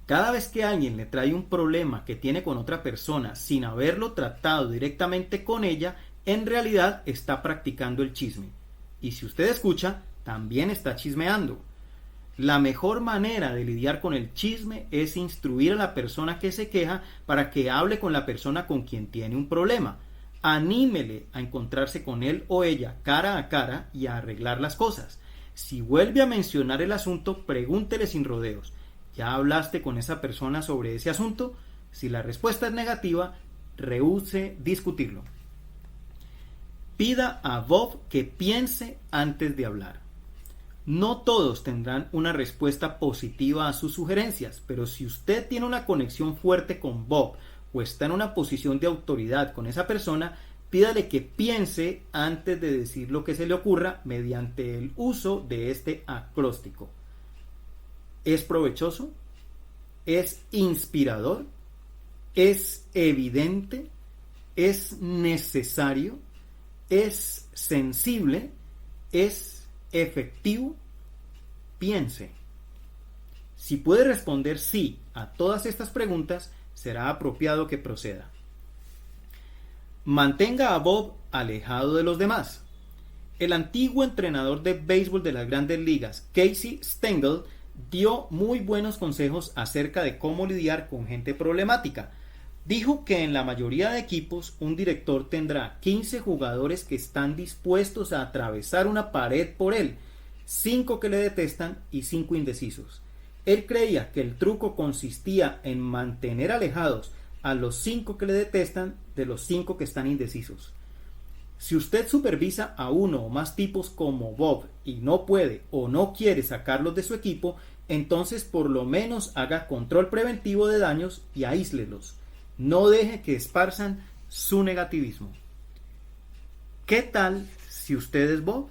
Cada vez que alguien le trae un problema que tiene con otra persona sin haberlo tratado directamente con ella, en realidad está practicando el chisme. Y si usted escucha, también está chismeando. La mejor manera de lidiar con el chisme es instruir a la persona que se queja para que hable con la persona con quien tiene un problema. Anímele a encontrarse con él o ella cara a cara y a arreglar las cosas. Si vuelve a mencionar el asunto, pregúntele sin rodeos. ¿Ya hablaste con esa persona sobre ese asunto? Si la respuesta es negativa, rehúse discutirlo. Pida a Bob que piense antes de hablar. No todos tendrán una respuesta positiva a sus sugerencias, pero si usted tiene una conexión fuerte con Bob o está en una posición de autoridad con esa persona, pídale que piense antes de decir lo que se le ocurra mediante el uso de este acróstico. ¿Es provechoso? ¿Es inspirador? ¿Es evidente? ¿Es necesario? ¿Es sensible? ¿Es efectivo? Piense. Si puede responder sí a todas estas preguntas, será apropiado que proceda. Mantenga a Bob alejado de los demás. El antiguo entrenador de béisbol de las Grandes Ligas, Casey Stengel, dio muy buenos consejos acerca de cómo lidiar con gente problemática. Dijo que en la mayoría de equipos un director tendrá 15 jugadores que están dispuestos a atravesar una pared por él, 5 que le detestan y 5 indecisos. Él creía que el truco consistía en mantener alejados a los 5 que le detestan de los 5 que están indecisos. Si usted supervisa a uno o más tipos como Bob y no puede o no quiere sacarlos de su equipo, entonces por lo menos haga control preventivo de daños y aíslelos. No deje que esparzan su negativismo. ¿Qué tal si usted es Bob?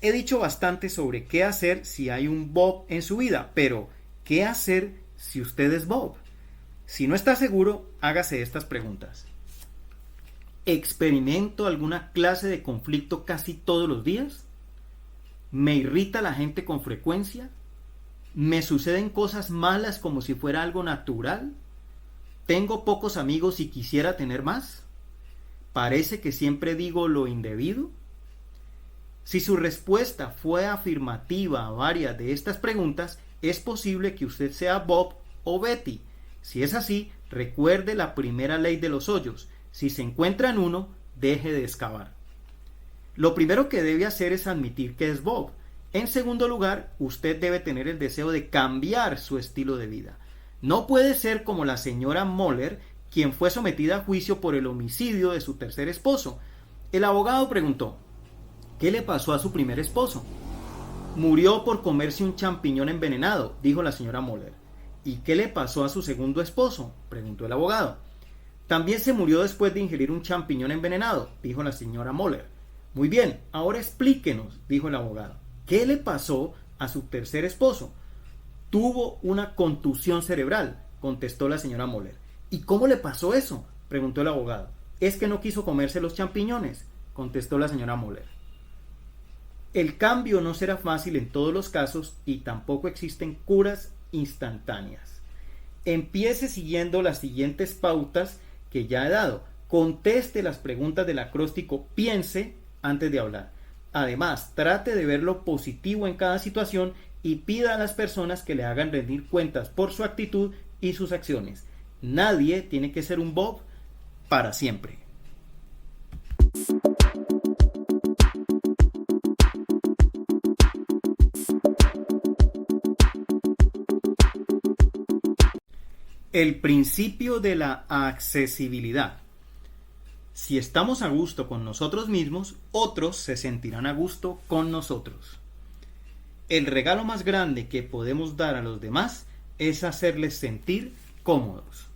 He dicho bastante sobre qué hacer si hay un Bob en su vida, pero ¿qué hacer si usted es Bob? Si no está seguro, hágase estas preguntas. ¿Experimento alguna clase de conflicto casi todos los días? ¿Me irrita la gente con frecuencia? ¿Me suceden cosas malas como si fuera algo natural? ¿Tengo pocos amigos y quisiera tener más? ¿Parece que siempre digo lo indebido? Si su respuesta fue afirmativa a varias de estas preguntas, es posible que usted sea Bob o Betty. Si es así, recuerde la primera ley de los hoyos. Si se encuentra en uno, deje de excavar. Lo primero que debe hacer es admitir que es Bob. En segundo lugar, usted debe tener el deseo de cambiar su estilo de vida. No puede ser como la señora Moller, quien fue sometida a juicio por el homicidio de su tercer esposo. El abogado preguntó: ¿qué le pasó a su primer esposo? Murió por comerse un champiñón envenenado, dijo la señora Moller. ¿Y qué le pasó a su segundo esposo?, preguntó el abogado. También se murió después de ingerir un champiñón envenenado, dijo la señora Moller. Muy bien, ahora explíquenos, dijo el abogado. ¿Qué le pasó a su tercer esposo? Tuvo una contusión cerebral, contestó la señora Moller. ¿Y cómo le pasó eso?, preguntó el abogado. Es que no quiso comerse los champiñones, contestó la señora Moller. El cambio no será fácil en todos los casos y tampoco existen curas instantáneas. Empiece siguiendo las siguientes pautas que ya he dado. Conteste las preguntas del acróstico piense antes de hablar. Además, trate de ver lo positivo en cada situación y pida a las personas que le hagan rendir cuentas por su actitud y sus acciones. Nadie tiene que ser un Bob para siempre. El principio de la accesibilidad. Si estamos a gusto con nosotros mismos, otros se sentirán a gusto con nosotros. El regalo más grande que podemos dar a los demás es hacerles sentir cómodos.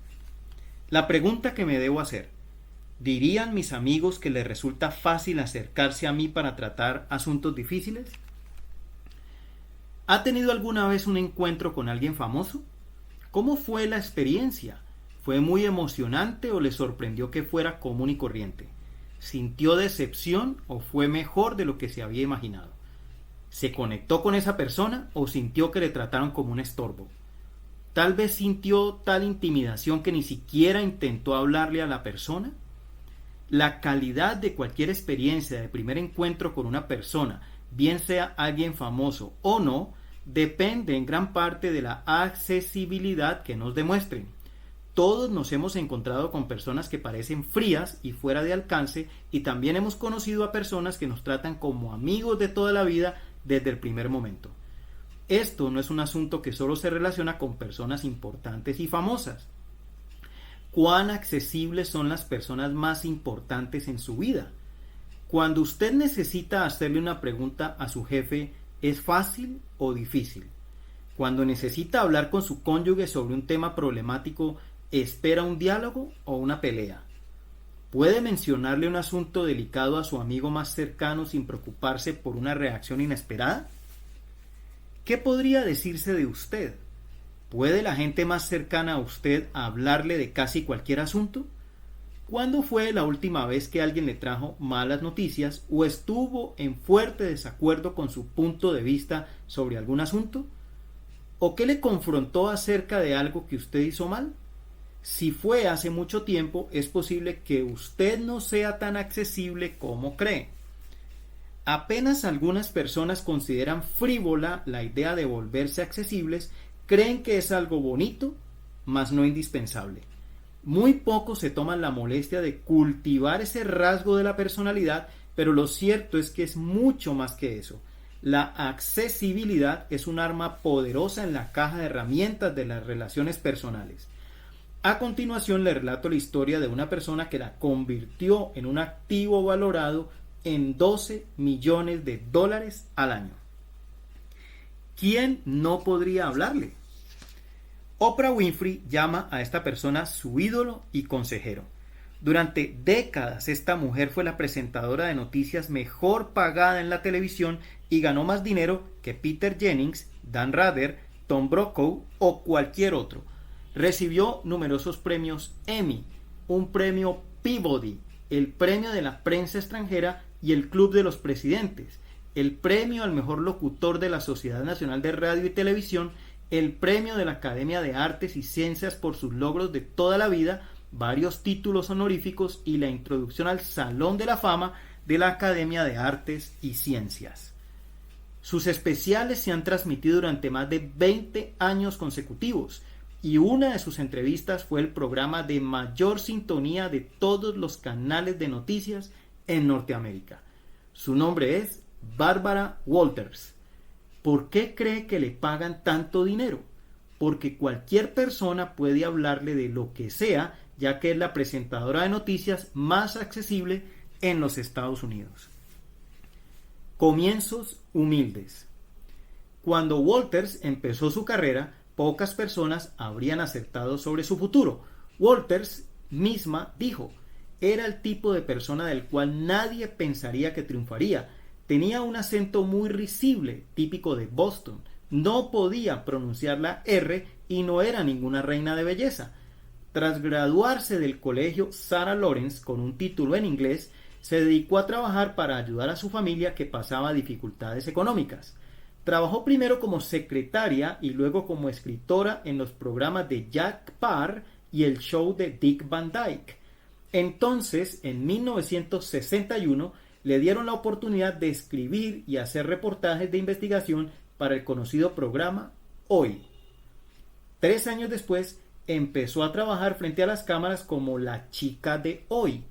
La pregunta que me debo hacer: ¿dirían mis amigos que les resulta fácil acercarse a mí para tratar asuntos difíciles? ¿Ha tenido alguna vez un encuentro con alguien famoso? ¿Cómo fue la experiencia? ¿Fue muy emocionante o le sorprendió que fuera común y corriente? ¿Sintió decepción o fue mejor de lo que se había imaginado? ¿Se conectó con esa persona o sintió que le trataron como un estorbo? Tal vez sintió tal intimidación que ni siquiera intentó hablarle a la persona. La calidad de cualquier experiencia de primer encuentro con una persona, bien sea alguien famoso o no, depende en gran parte de la accesibilidad que nos demuestren. Todos nos hemos encontrado con personas que parecen frías y fuera de alcance, y también hemos conocido a personas que nos tratan como amigos de toda la vida desde el primer momento. Esto no es un asunto que solo se relaciona con personas importantes y famosas. ¿Cuán accesibles son las personas más importantes en su vida? Cuando usted necesita hacerle una pregunta a su jefe, ¿es fácil o difícil? Cuando necesita hablar con su cónyuge sobre un tema problemático, ¿espera un diálogo o una pelea? ¿Puede mencionarle un asunto delicado a su amigo más cercano sin preocuparse por una reacción inesperada? ¿Qué podría decirse de usted? ¿Puede la gente más cercana a usted hablarle de casi cualquier asunto? ¿Cuándo fue la última vez que alguien le trajo malas noticias o estuvo en fuerte desacuerdo con su punto de vista sobre algún asunto? ¿O qué le confrontó acerca de algo que usted hizo mal? Si fue hace mucho tiempo, es posible que usted no sea tan accesible como cree. Apenas algunas personas consideran frívola la idea de volverse accesibles, creen que es algo bonito, mas no indispensable. Muy pocos se toman la molestia de cultivar ese rasgo de la personalidad, pero lo cierto es que es mucho más que eso. La accesibilidad es un arma poderosa en la caja de herramientas de las relaciones personales. A continuación le relato la historia de una persona que la convirtió en un activo valorado en $12 millones al año. ¿Quién no podría hablarle? Oprah Winfrey llama a esta persona su ídolo y consejero. Durante décadas esta mujer fue la presentadora de noticias mejor pagada en la televisión y ganó más dinero que Peter Jennings, Dan Rather, Tom Brokaw o cualquier otro. Recibió numerosos premios Emmy, un premio Peabody, el premio de la prensa extranjera y el Club de los Presidentes, el premio al mejor locutor de la Sociedad Nacional de Radio y Televisión, el premio de la Academia de Artes y Ciencias por sus logros de toda la vida, varios títulos honoríficos y la introducción al Salón de la Fama de la Academia de Artes y Ciencias. Sus especiales se han transmitido durante más de 20 años consecutivos y una de sus entrevistas fue el programa de mayor sintonía de todos los canales de noticias en Norteamérica. Su nombre es Barbara Walters. ¿Por qué cree que le pagan tanto dinero? Porque cualquier persona puede hablarle de lo que sea, ya que es la presentadora de noticias más accesible en los Estados Unidos. Comienzos humildes. Cuando Walters empezó su carrera, pocas personas habrían acertado sobre su futuro. Walters misma dijo: era el tipo de persona del cual nadie pensaría que triunfaría. Tenía un acento muy risible, típico de Boston. No podía pronunciar la R y no era ninguna reina de belleza. Tras graduarse del colegio Sarah Lawrence con un título en inglés, se dedicó a trabajar para ayudar a su familia que pasaba dificultades económicas. Trabajó primero como secretaria y luego como escritora en los programas de Jack Paar y el show de Dick Van Dyke. Entonces, en 1961, le dieron la oportunidad de escribir y hacer reportajes de investigación para el conocido programa Hoy. 3 años después, empezó a trabajar frente a las cámaras como la chica de Hoy.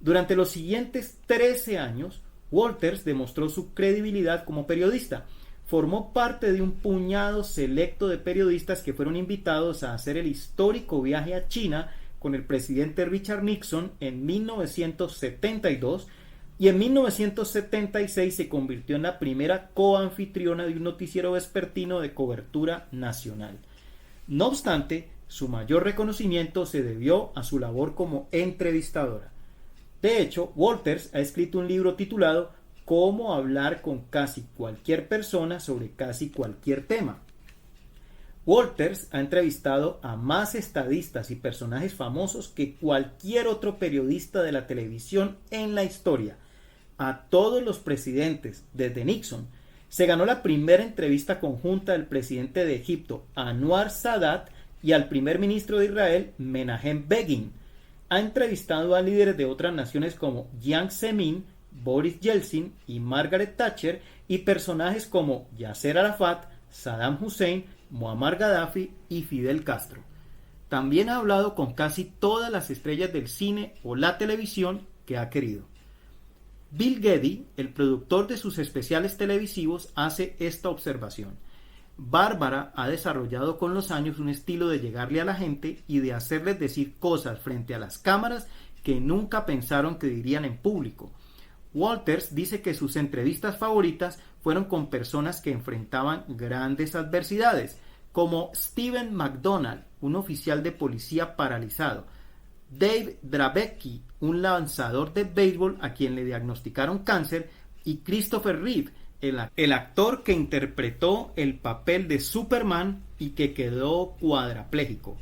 Durante los siguientes 13 años, Walters demostró su credibilidad como periodista. Formó parte de un puñado selecto de periodistas que fueron invitados a hacer el histórico viaje a China con el presidente Richard Nixon en 1972 y en 1976 se convirtió en la primera coanfitriona de un noticiero vespertino de cobertura nacional. No obstante, su mayor reconocimiento se debió a su labor como entrevistadora. De hecho, Walters ha escrito un libro titulado Cómo hablar con casi cualquier persona sobre casi cualquier tema. Walters ha entrevistado a más estadistas y personajes famosos que cualquier otro periodista de la televisión en la historia. A todos los presidentes, desde Nixon. Se ganó la primera entrevista conjunta del presidente de Egipto, Anwar Sadat, y al primer ministro de Israel, Menachem Begin. Ha entrevistado a líderes de otras naciones como Jiang Zemin, Boris Yeltsin y Margaret Thatcher, y personajes como Yasser Arafat, Saddam Hussein, Muammar Gaddafi y Fidel Castro. También ha hablado con casi todas las estrellas del cine o la televisión que ha querido. Bill Geddy, el productor de sus especiales televisivos, hace esta observación: Bárbara ha desarrollado con los años un estilo de llegarle a la gente y de hacerles decir cosas frente a las cámaras que nunca pensaron que dirían en público. Walters dice que sus entrevistas favoritas fueron con personas que enfrentaban grandes adversidades, como Stephen McDonald, un oficial de policía paralizado, Dave Dravecky, un lanzador de béisbol a quien le diagnosticaron cáncer, y Christopher Reeve, el actor que interpretó el papel de Superman y que quedó cuadrapléjico.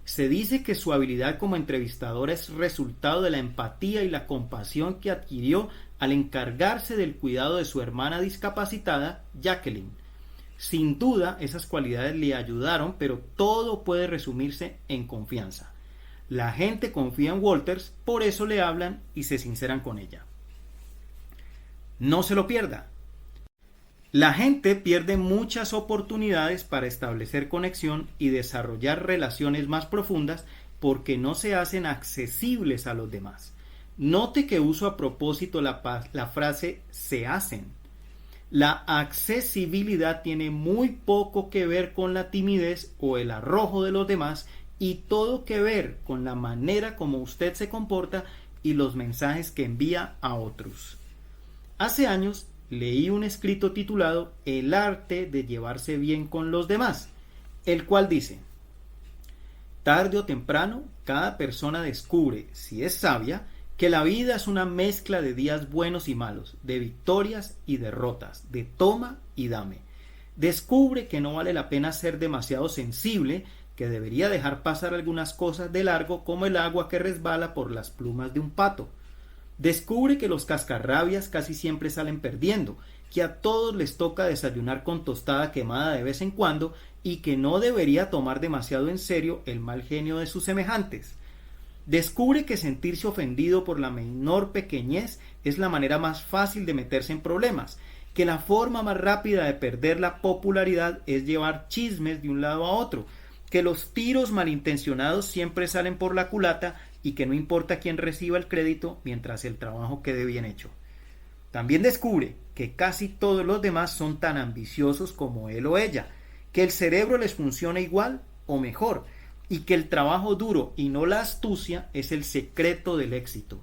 Se dice que su habilidad como entrevistadora es resultado de la empatía y la compasión que adquirió al encargarse del cuidado de su hermana discapacitada, Jacqueline. Sin duda, esas cualidades le ayudaron, pero todo puede resumirse en confianza. La gente confía en Walters, por eso le hablan y se sinceran con ella. No se lo pierda. La gente pierde muchas oportunidades para establecer conexión y desarrollar relaciones más profundas porque no se hacen accesibles a los demás. Note que uso a propósito la frase se hacen. La accesibilidad tiene muy poco que ver con la timidez o el arrojo de los demás y todo que ver con la manera como usted se comporta y los mensajes que envía a otros. Hace años leí un escrito titulado El arte de llevarse bien con los demás, el cual dice: tarde o temprano, cada persona descubre, si es sabia, que la vida es una mezcla de días buenos y malos, de victorias y derrotas, de toma y dame. Descubre que no vale la pena ser demasiado sensible, que debería dejar pasar algunas cosas de largo como el agua que resbala por las plumas de un pato. Descubre que los cascarrabias casi siempre salen perdiendo, que a todos les toca desayunar con tostada quemada de vez en cuando y que no debería tomar demasiado en serio el mal genio de sus semejantes. Descubre que sentirse ofendido por la menor pequeñez es la manera más fácil de meterse en problemas, que la forma más rápida de perder la popularidad es llevar chismes de un lado a otro, que los tiros malintencionados siempre salen por la culata y que no importa quién reciba el crédito mientras el trabajo quede bien hecho. También descubre que casi todos los demás son tan ambiciosos como él o ella, que el cerebro les funciona igual o mejor, y que el trabajo duro y no la astucia es el secreto del éxito.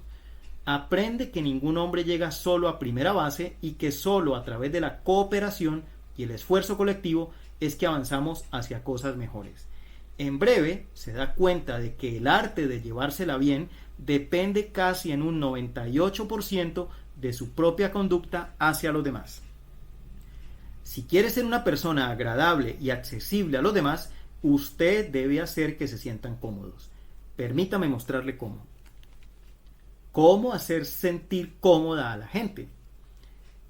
Aprende que ningún hombre llega solo a primera base y que solo a través de la cooperación y el esfuerzo colectivo es que avanzamos hacia cosas mejores. En breve, se da cuenta de que el arte de llevársela bien depende casi en un 98% de su propia conducta hacia los demás. Si quiere ser una persona agradable y accesible a los demás, usted debe hacer que se sientan cómodos. Permítame mostrarle cómo. ¿Cómo hacer sentir cómoda a la gente?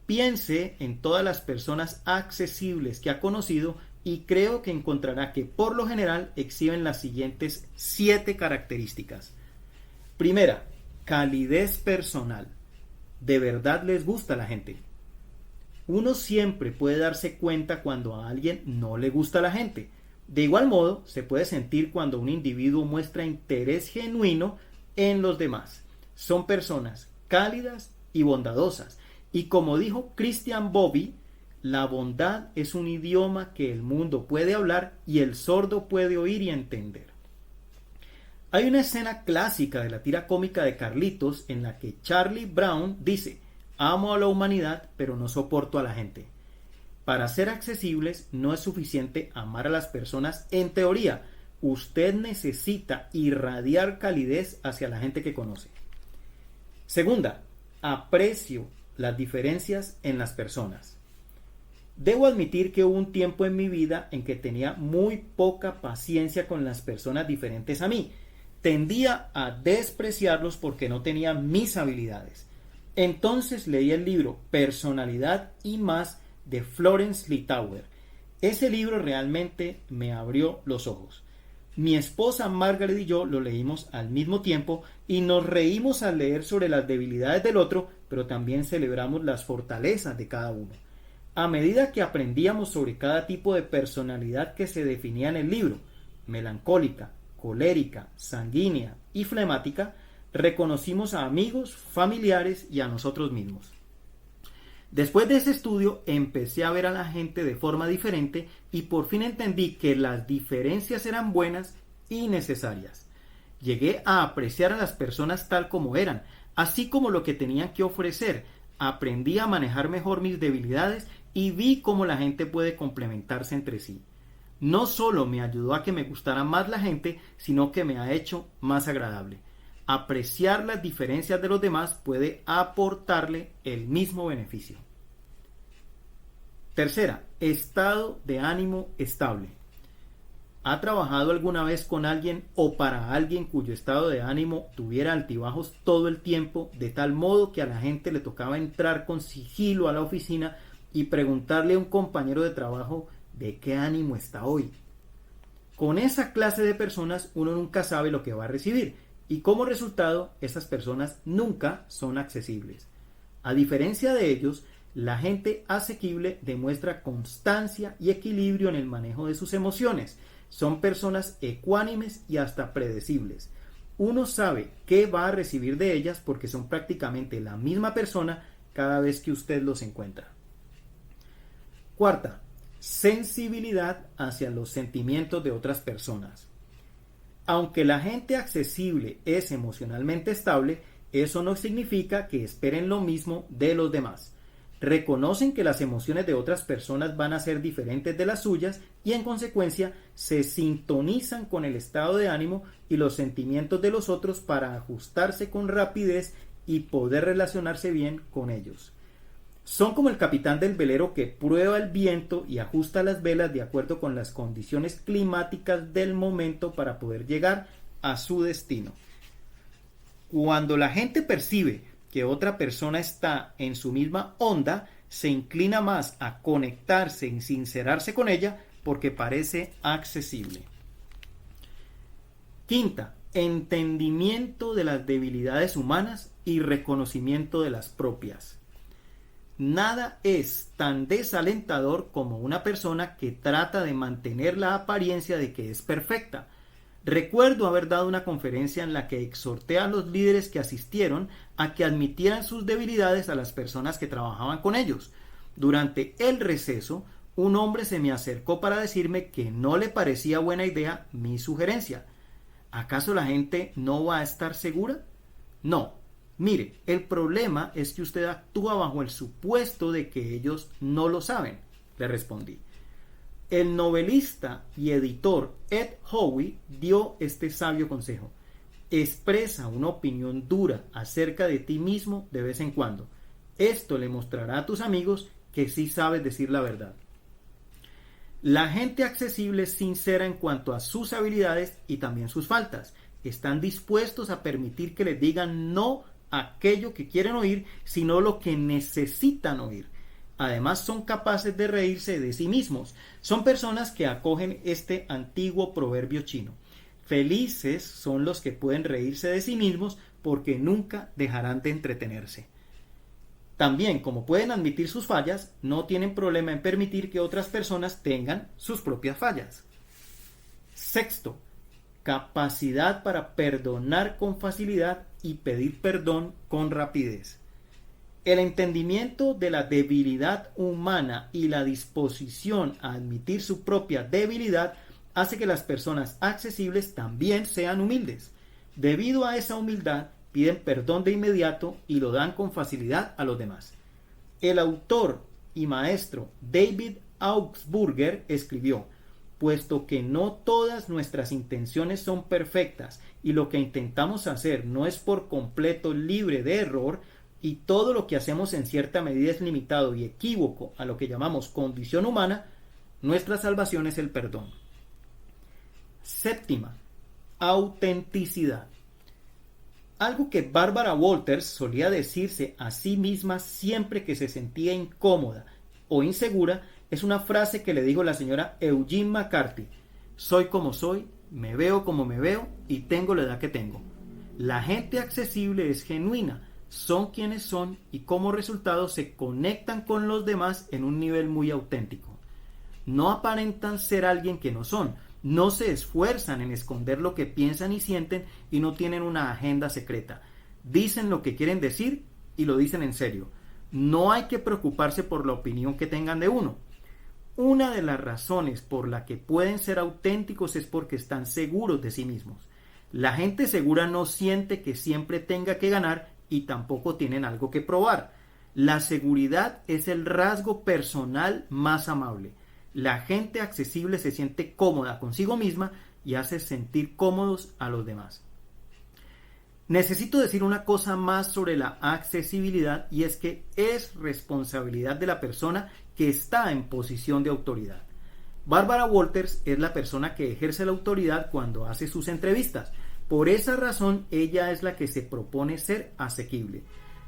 Piense en todas las personas accesibles que ha conocido y creo que encontrará que por lo general exhiben las siguientes 7 características. Primera, calidez personal. ¿De verdad les gusta a la gente? Uno siempre puede darse cuenta cuando a alguien no le gusta a la gente. De igual modo, se puede sentir cuando un individuo muestra interés genuino en los demás. Son personas cálidas y bondadosas. Y como dijo Christian Bobby, la bondad es un idioma que el mundo puede hablar y el sordo puede oír y entender. Hay una escena clásica de la tira cómica de Carlitos en la que Charlie Brown dice: amo a la humanidad, pero no soporto a la gente. Para ser accesibles no es suficiente amar a las personas en teoría. Usted necesita irradiar calidez hacia la gente que conoce. Segunda, aprecio las diferencias en las personas. Debo admitir que hubo un tiempo en mi vida en que tenía muy poca paciencia con las personas diferentes a mí. Tendía a despreciarlos porque no tenían mis habilidades. Entonces leí el libro Personalidad y más de Florence Littauer. Ese libro realmente me abrió los ojos. Mi esposa Margaret y yo lo leímos al mismo tiempo y nos reímos al leer sobre las debilidades del otro, pero también celebramos las fortalezas de cada uno. A medida que aprendíamos sobre cada tipo de personalidad que se definía en el libro, melancólica, colérica, sanguínea y flemática, reconocimos a amigos, familiares y a nosotros mismos. Después de ese estudio empecé a ver a la gente de forma diferente y por fin entendí que las diferencias eran buenas y necesarias. Llegué a apreciar a las personas tal como eran, así como lo que tenían que ofrecer. Aprendí a manejar mejor mis debilidades y vi cómo la gente puede complementarse entre sí. No solo me ayudó a que me gustara más la gente, sino que me ha hecho más agradable. Apreciar las diferencias de los demás puede aportarle el mismo beneficio. Tercera, estado de ánimo estable. ¿Ha trabajado alguna vez con alguien o para alguien cuyo estado de ánimo tuviera altibajos todo el tiempo, de tal modo que a la gente le tocaba entrar con sigilo a la oficina y preguntarle a un compañero de trabajo de qué ánimo está hoy? Con esa clase de personas uno nunca sabe lo que va a recibir y como resultado esas personas nunca son accesibles. A diferencia de ellos, la gente asequible demuestra constancia y equilibrio en el manejo de sus emociones. Son personas ecuánimes y hasta predecibles. Uno sabe qué va a recibir de ellas porque son prácticamente la misma persona cada vez que usted los encuentra. Cuarta, sensibilidad hacia los sentimientos de otras personas. Aunque la gente accesible es emocionalmente estable, eso no significa que esperen lo mismo de los demás. Reconocen que las emociones de otras personas van a ser diferentes de las suyas y en consecuencia se sintonizan con el estado de ánimo y los sentimientos de los otros para ajustarse con rapidez y poder relacionarse bien con ellos. Son como el capitán del velero que prueba el viento y ajusta las velas de acuerdo con las condiciones climáticas del momento para poder llegar a su destino. Cuando la gente percibe que otra persona está en su misma onda, se inclina más a conectarse y sincerarse con ella porque parece accesible. Quinta, entendimiento de las debilidades humanas y reconocimiento de las propias. Nada es tan desalentador como una persona que trata de mantener la apariencia de que es perfecta. Recuerdo haber dado una conferencia en la que exhorté a los líderes que asistieron a que admitieran sus debilidades a las personas que trabajaban con ellos. Durante el receso, un hombre se me acercó para decirme que no le parecía buena idea mi sugerencia. ¿Acaso la gente no va a estar segura? No. Mire, el problema es que usted actúa bajo el supuesto de que ellos no lo saben, le respondí. El novelista y editor Ed Howe dio este sabio consejo. Expresa una opinión dura acerca de ti mismo de vez en cuando. Esto le mostrará a tus amigos que sí sabes decir la verdad. La gente accesible es sincera en cuanto a sus habilidades y también sus faltas. Están dispuestos a permitir que les digan no aquello que quieren oír, sino lo que necesitan oír. Además, son capaces de reírse de sí mismos. Son personas que acogen este antiguo proverbio chino. Felices son los que pueden reírse de sí mismos porque nunca dejarán de entretenerse. También, como pueden admitir sus fallas, no tienen problema en permitir que otras personas tengan sus propias fallas. Sexto, capacidad para perdonar con facilidad y pedir perdón con rapidez. El entendimiento de la debilidad humana y la disposición a admitir su propia debilidad hace que las personas accesibles también sean humildes. Debido a esa humildad, piden perdón de inmediato y lo dan con facilidad a los demás. El autor y maestro David Augsburger escribió: puesto que no todas nuestras intenciones son perfectas y lo que intentamos hacer no es por completo libre de error, y todo lo que hacemos en cierta medida es limitado y equívoco a lo que llamamos condición humana, nuestra salvación es el perdón. Séptima, autenticidad. Algo que Barbara Walters solía decirse a sí misma siempre que se sentía incómoda o insegura es una frase que le dijo la señora Eugene McCarthy: soy como soy, me veo como me veo y tengo la edad que tengo. La gente accesible es genuina, son quienes son y como resultado se conectan con los demás en un nivel muy auténtico. No aparentan ser alguien que no son, no se esfuerzan en esconder lo que piensan y sienten y no tienen una agenda secreta. Dicen lo que quieren decir y lo dicen en serio. No hay que preocuparse por la opinión que tengan de uno. Una de las razones por la que pueden ser auténticos es porque están seguros de sí mismos. La gente segura no siente que siempre tenga que ganar y tampoco tienen algo que probar. La seguridad es el rasgo personal más amable. La gente accesible se siente cómoda consigo misma y hace sentir cómodos a los demás. Necesito decir una cosa más sobre la accesibilidad, y es que es responsabilidad de la persona que está en posición de autoridad. Barbara Walters es la persona que ejerce la autoridad cuando hace sus entrevistas. Por esa razón, ella es la que se propone ser asequible.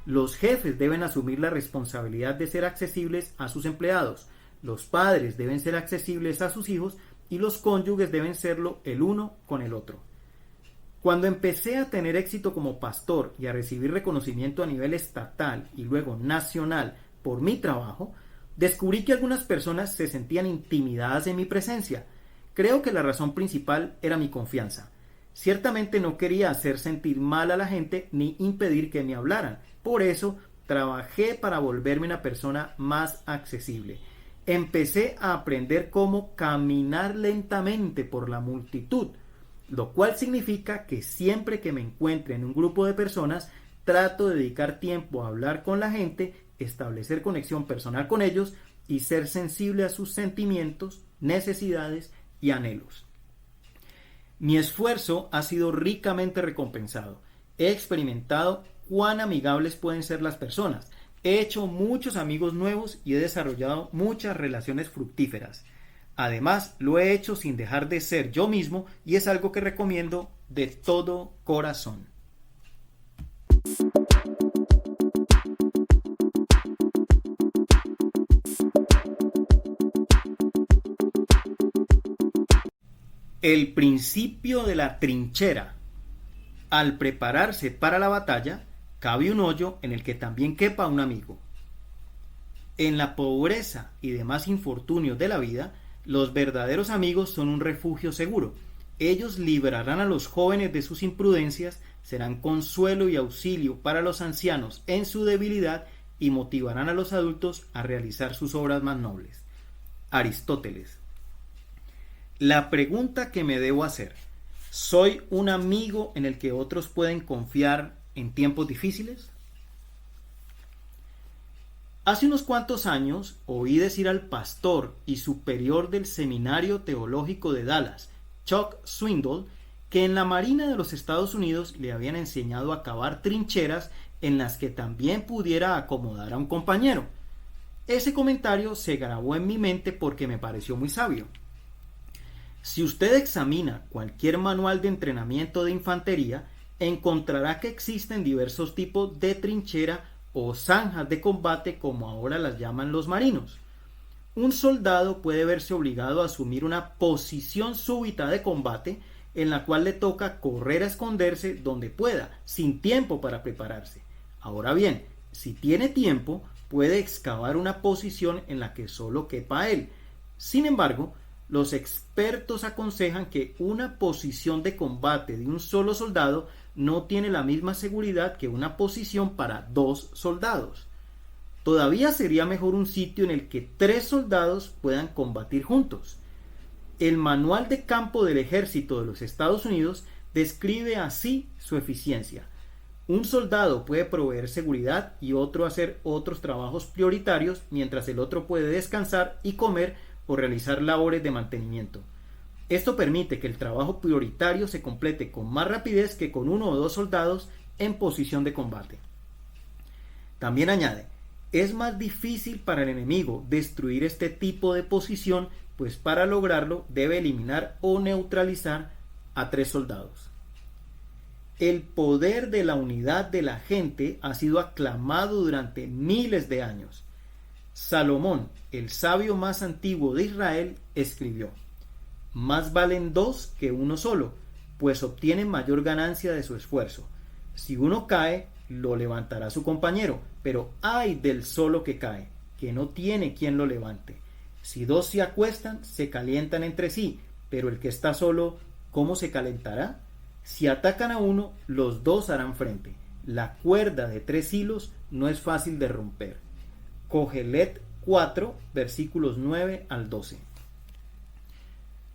Los jefes deben asumir la responsabilidad de ser accesibles a sus empleados. Los padres deben ser accesibles a sus hijos y los cónyuges deben serlo el uno con el otro. Cuando empecé a tener éxito como pastor y a recibir reconocimiento a nivel estatal y luego nacional por mi trabajo, descubrí que algunas personas se sentían intimidadas en mi presencia. Creo que la razón principal era mi confianza. Ciertamente no quería hacer sentir mal a la gente ni impedir que me hablaran. Por eso trabajé para volverme una persona más accesible. Empecé a aprender cómo caminar lentamente por la multitud, lo cual significa que siempre que me encuentre en un grupo de personas, trato de dedicar tiempo a hablar con la gente, establecer conexión personal con ellos y ser sensible a sus sentimientos, necesidades y anhelos. Mi esfuerzo ha sido ricamente recompensado. He experimentado cuán amigables pueden ser las personas. He hecho muchos amigos nuevos y he desarrollado muchas relaciones fructíferas. Además, lo he hecho sin dejar de ser yo mismo y es algo que recomiendo de todo corazón. El principio de la trinchera. Al prepararse para la batalla, cabe un hoyo en el que también quepa un amigo. En la pobreza y demás infortunios de la vida, los verdaderos amigos son un refugio seguro. Ellos librarán a los jóvenes de sus imprudencias, serán consuelo y auxilio para los ancianos en su debilidad y motivarán a los adultos a realizar sus obras más nobles. Aristóteles. La pregunta que me debo hacer: ¿soy un amigo en el que otros pueden confiar en tiempos difíciles? Hace unos cuantos años oí decir al pastor y superior del Seminario Teológico de Dallas, Chuck Swindoll, que en la Marina de los Estados Unidos le habían enseñado a cavar trincheras en las que también pudiera acomodar a un compañero. Ese comentario se grabó en mi mente porque me pareció muy sabio. Si usted examina cualquier manual de entrenamiento de infantería, encontrará que existen diversos tipos de trinchera o zanjas de combate, como ahora las llaman los marinos. Un soldado puede verse obligado a asumir una posición súbita de combate en la cual le toca correr a esconderse donde pueda, sin tiempo para prepararse. Ahora bien, si tiene tiempo, puede excavar una posición en la que solo quepa él. Sin embargo, los expertos aconsejan que una posición de combate de un solo soldado no tiene la misma seguridad que una posición para 2 soldados. Todavía sería mejor un sitio en el que 3 soldados puedan combatir juntos. El Manual de Campo del Ejército de los Estados Unidos describe así su eficiencia. Un soldado puede proveer seguridad y otro hacer otros trabajos prioritarios, mientras el otro puede descansar y comer o realizar labores de mantenimiento. Esto permite que el trabajo prioritario se complete con más rapidez que con 1 o 2 soldados en posición de combate. También añade: es más difícil para el enemigo destruir este tipo de posición, pues para lograrlo debe eliminar o neutralizar a 3 soldados. El poder de la unidad de la gente ha sido aclamado durante miles de años. Salomón, el sabio más antiguo de Israel, escribió: más valen 2 que 1 solo, pues obtienen mayor ganancia de su esfuerzo. Si uno cae, lo levantará su compañero, pero ay del solo que cae, que no tiene quien lo levante. Si 2 se acuestan, se calientan entre sí, pero el que está solo, ¿cómo se calentará? Si atacan a uno, los 2 harán frente. La cuerda de 3 hilos no es fácil de romper. Cogelet 4, versículos 9 al 12.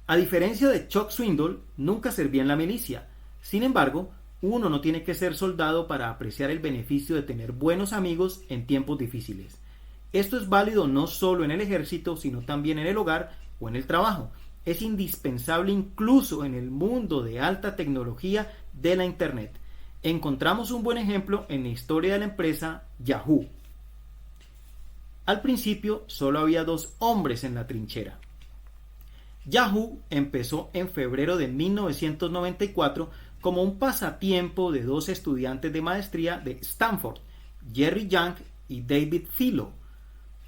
A diferencia de Chuck Swindoll, nunca servía en la milicia. Sin embargo, uno no tiene que ser soldado para apreciar el beneficio de tener buenos amigos en tiempos difíciles. Esto es válido no solo en el ejército, sino también en el hogar o en el trabajo. Es indispensable incluso en el mundo de alta tecnología de la Internet. Encontramos un buen ejemplo en la historia de la empresa Yahoo. Al principio solo había 2 hombres en la trinchera. Yahoo empezó en febrero de 1994 como un pasatiempo de dos estudiantes de maestría de Stanford, Jerry Yang y David Filo.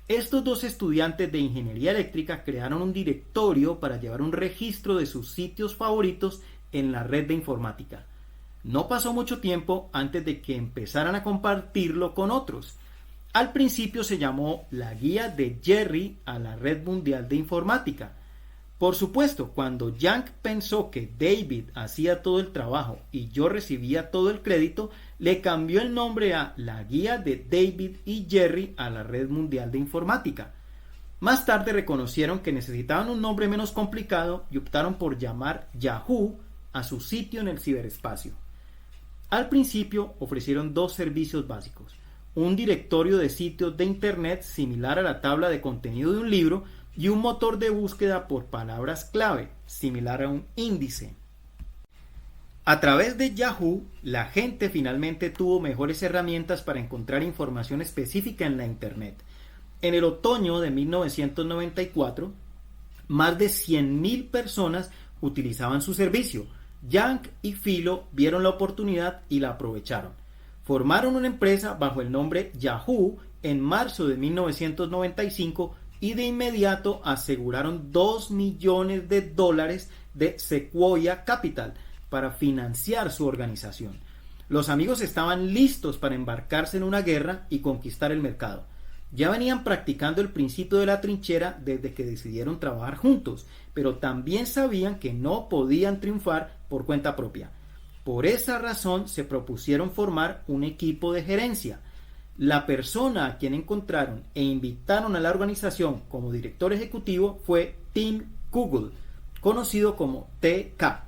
Estos dos estudiantes de ingeniería eléctrica crearon un directorio para llevar un registro de sus sitios favoritos en la red de informática. No pasó mucho tiempo antes de que empezaran a compartirlo con otros. Al principio se llamó la guía de Jerry a la red mundial de informática. Por supuesto, cuando Yang pensó que David hacía todo el trabajo y yo recibía todo el crédito, le cambió el nombre a la guía de David y Jerry a la red mundial de informática. Más tarde reconocieron que necesitaban un nombre menos complicado y optaron por llamar Yahoo a su sitio en el ciberespacio. Al principio ofrecieron dos servicios básicos: un directorio de sitios de internet similar a la tabla de contenido de un libro y un motor de búsqueda por palabras clave, similar a un índice. A través de Yahoo, la gente finalmente tuvo mejores herramientas para encontrar información específica en la internet. En el otoño de 1994, más de 100,000 personas utilizaban su servicio. Yang y Filo vieron la oportunidad y la aprovecharon. Formaron una empresa bajo el nombre Yahoo en marzo de 1995 y de inmediato aseguraron $2 millones de Sequoia Capital para financiar su organización. Los amigos estaban listos para embarcarse en una guerra y conquistar el mercado. Ya venían practicando el principio de la trinchera desde que decidieron trabajar juntos, pero también sabían que no podían triunfar por cuenta propia. Por esa razón se propusieron formar un equipo de gerencia. La persona a quien encontraron e invitaron a la organización como director ejecutivo fue Tim Kugel, conocido como TK.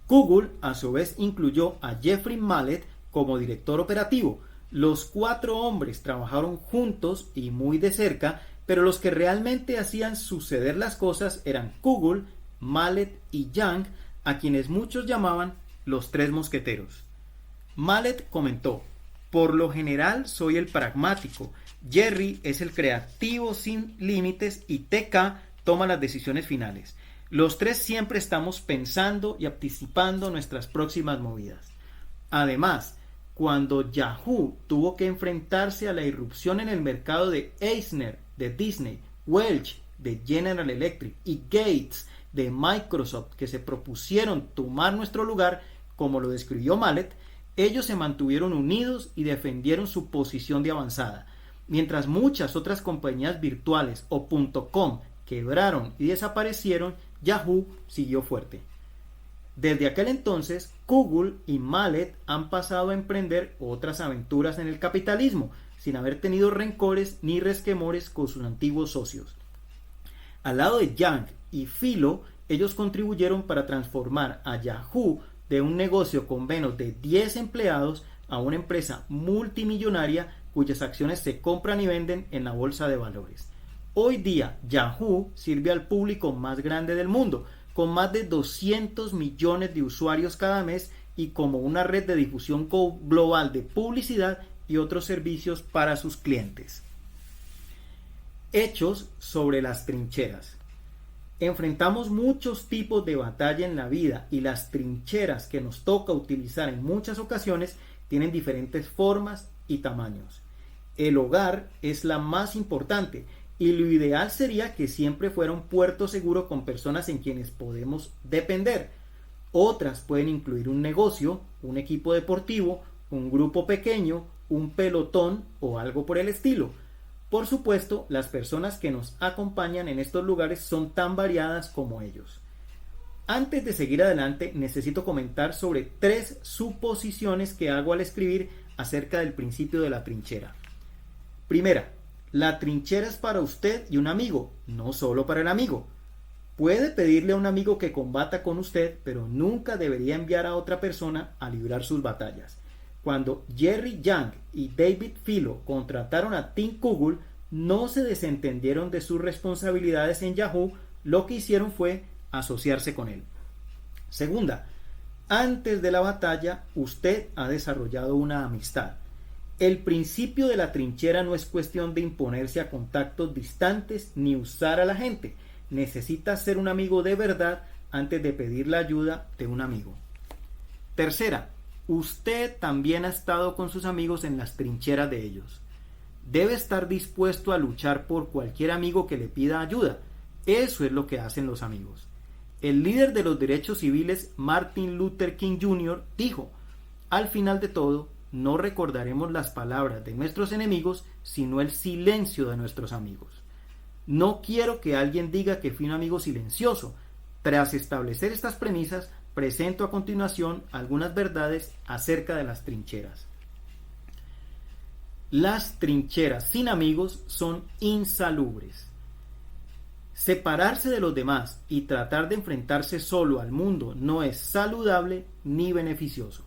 Kugel a su vez incluyó a Jeffrey Mallet como director operativo. Los 4 hombres trabajaron juntos y muy de cerca, pero los que realmente hacían suceder las cosas eran Kugel, Mallet y Yang, a quienes muchos llamaban los 3 mosqueteros. Mallet comentó: por lo general soy el pragmático, Jerry es el creativo sin límites y TK toma las decisiones finales. Los 3 siempre estamos pensando y anticipando nuestras próximas movidas. Además, cuando Yahoo tuvo que enfrentarse a la irrupción en el mercado de Eisner, de Disney, Welch, de General Electric y Gates, de Microsoft, que se propusieron tomar nuestro lugar, como lo describió Mallet, ellos se mantuvieron unidos y defendieron su posición de avanzada. Mientras muchas otras compañías virtuales o .com quebraron y desaparecieron, Yahoo siguió fuerte. Desde aquel entonces, Kugel y Mallet han pasado a emprender otras aventuras en el capitalismo, sin haber tenido rencores ni resquemores con sus antiguos socios. Al lado de Yang y Filo, ellos contribuyeron para transformar a Yahoo de un negocio con menos de 10 empleados a una empresa multimillonaria cuyas acciones se compran y venden en la bolsa de valores. Hoy día, Yahoo sirve al público más grande del mundo, con más de 200 millones de usuarios cada mes y como una red de difusión global de publicidad y otros servicios para sus clientes. Hechos sobre las trincheras. Enfrentamos muchos tipos de batalla en la vida y las trincheras que nos toca utilizar en muchas ocasiones tienen diferentes formas y tamaños. El hogar es la más importante y lo ideal sería que siempre fuera un puerto seguro con personas en quienes podemos depender. Otras pueden incluir un negocio, un equipo deportivo, un grupo pequeño, un pelotón o algo por el estilo. Por supuesto, las personas que nos acompañan en estos lugares son tan variadas como ellos. Antes de seguir adelante, necesito comentar sobre 3 suposiciones que hago al escribir acerca del principio de la trinchera. Primera, la trinchera es para usted y un amigo, no solo para el amigo. Puede pedirle a un amigo que combata con usted, pero nunca debería enviar a otra persona a librar sus batallas. Cuando Jerry Yang y David Filo contrataron a Tim Kugel, no se desentendieron de sus responsabilidades en Yahoo, lo que hicieron fue asociarse con él. Segunda, antes de la batalla, usted ha desarrollado una amistad. El principio de la trinchera no es cuestión de imponerse a contactos distantes ni usar a la gente. necesitas ser un amigo de verdad antes de pedir la ayuda de un amigo. Tercera, usted también ha estado con sus amigos en las trincheras de ellos. Debe estar dispuesto a luchar por cualquier amigo que le pida ayuda. Eso es lo que hacen los amigos. El líder de los derechos civiles, Martin Luther King Jr., dijo: al final de todo, no recordaremos las palabras de nuestros enemigos, sino el silencio de nuestros amigos. No quiero que alguien diga que fui un amigo silencioso. Tras establecer estas premisas, presento a continuación algunas verdades acerca de las trincheras. Las trincheras sin amigos son insalubres. Separarse de los demás y tratar de enfrentarse solo al mundo no es saludable ni beneficioso.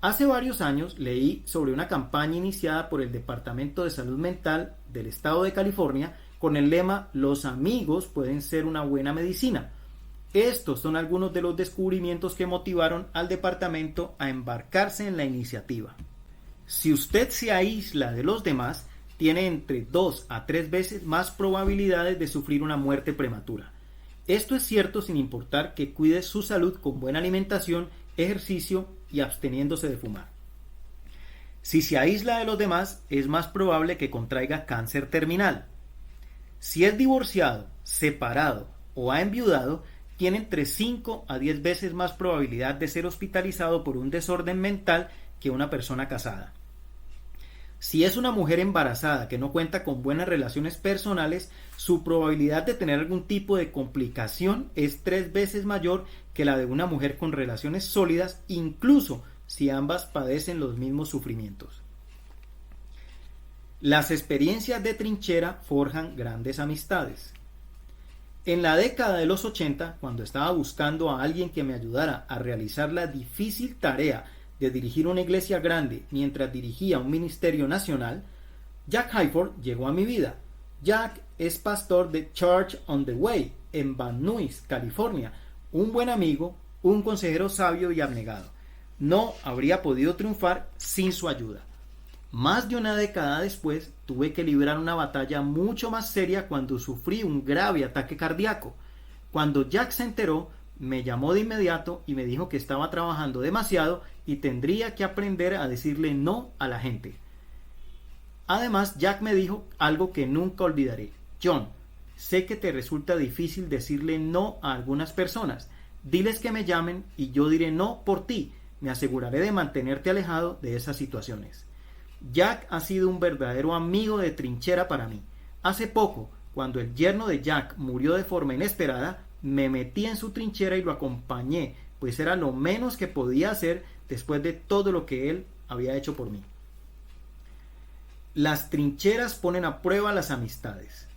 Hace varios años leí sobre una campaña iniciada por el Departamento de Salud Mental del Estado de California con el lema "Los amigos pueden ser una buena medicina". Estos son algunos de los descubrimientos que motivaron al departamento a embarcarse en la iniciativa. Si usted se aísla de los demás, tiene entre 2 a 3 veces más probabilidades de sufrir una muerte prematura. Esto es cierto sin importar que cuide su salud con buena alimentación, ejercicio y absteniéndose de fumar. Si se aísla de los demás, es más probable que contraiga cáncer terminal. Si es divorciado, separado o ha enviudado, tiene entre 5 a 10 veces más probabilidad de ser hospitalizado por un desorden mental que una persona casada. Si es una mujer embarazada que no cuenta con buenas relaciones personales, su probabilidad de tener algún tipo de complicación es 3 veces mayor que la de una mujer con relaciones sólidas, incluso si ambas padecen los mismos sufrimientos. Las experiencias de trinchera forjan grandes amistades. En la década de los 80, cuando estaba buscando a alguien que me ayudara a realizar la difícil tarea de dirigir una iglesia grande mientras dirigía un ministerio nacional, Jack Hayford llegó a mi vida. Jack es pastor de Church on the Way en Van Nuys, California, un buen amigo, un consejero sabio y abnegado. No habría podido triunfar sin su ayuda. Más de una década después, tuve que librar una batalla mucho más seria cuando sufrí un grave ataque cardíaco. Cuando Jack se enteró, me llamó de inmediato y me dijo que estaba trabajando demasiado y tendría que aprender a decirle no a la gente. Además, Jack me dijo algo que nunca olvidaré: John, sé que te resulta difícil decirle no a algunas personas. Diles que me llamen y yo diré no por ti. Me aseguraré de mantenerte alejado de esas situaciones. Jack ha sido un verdadero amigo de trinchera para mí. Hace poco, cuando el yerno de Jack murió de forma inesperada, me metí en su trinchera y lo acompañé, pues era lo menos que podía hacer después de todo lo que él había hecho por mí. Las trincheras ponen a prueba las amistades.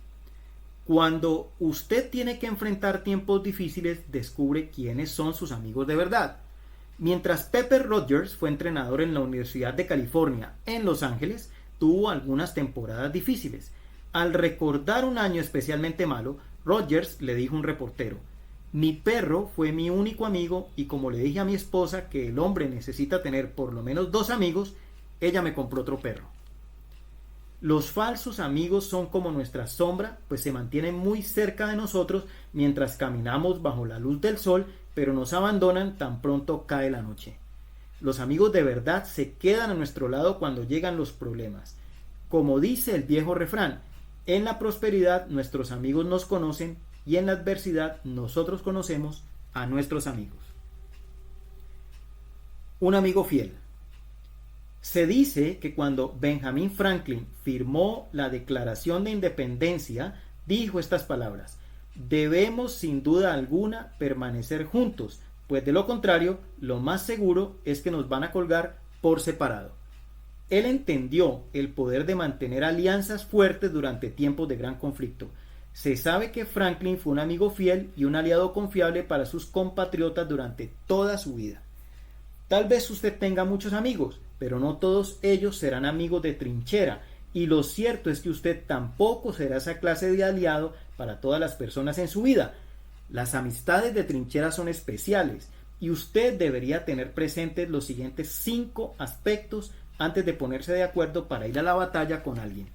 Cuando usted tiene que enfrentar tiempos difíciles, descubre quiénes son sus amigos de verdad. Mientras Pepper Rodgers fue entrenador en la Universidad de California en Los Ángeles, tuvo algunas temporadas difíciles. Al recordar un año especialmente malo, Rodgers le dijo a un reportero: mi perro fue mi único amigo y como le dije a mi esposa que el hombre necesita tener por lo menos 2 amigos, ella me compró otro perro. Los falsos amigos son como nuestra sombra, pues se mantienen muy cerca de nosotros mientras caminamos bajo la luz del sol, pero nos abandonan tan pronto cae la noche. Los amigos de verdad se quedan a nuestro lado cuando llegan los problemas. Como dice el viejo refrán, en la prosperidad nuestros amigos nos conocen y en la adversidad nosotros conocemos a nuestros amigos. Un amigo fiel. Se dice que cuando Benjamin Franklin firmó la Declaración de Independencia, dijo estas palabras: debemos sin duda alguna permanecer juntos, pues de lo contrario, lo más seguro es que nos van a colgar por separado. Él entendió el poder de mantener alianzas fuertes durante tiempos de gran conflicto. Se sabe que Franklin fue un amigo fiel y un aliado confiable para sus compatriotas durante toda su vida. Tal vez usted tenga muchos amigos, pero no todos ellos serán amigos de trinchera, y lo cierto es que usted tampoco será esa clase de aliado para todas las personas en su vida. Las amistades de trinchera son especiales, y usted debería tener presentes los siguientes 5 aspectos antes de ponerse de acuerdo para ir a la batalla con alguien.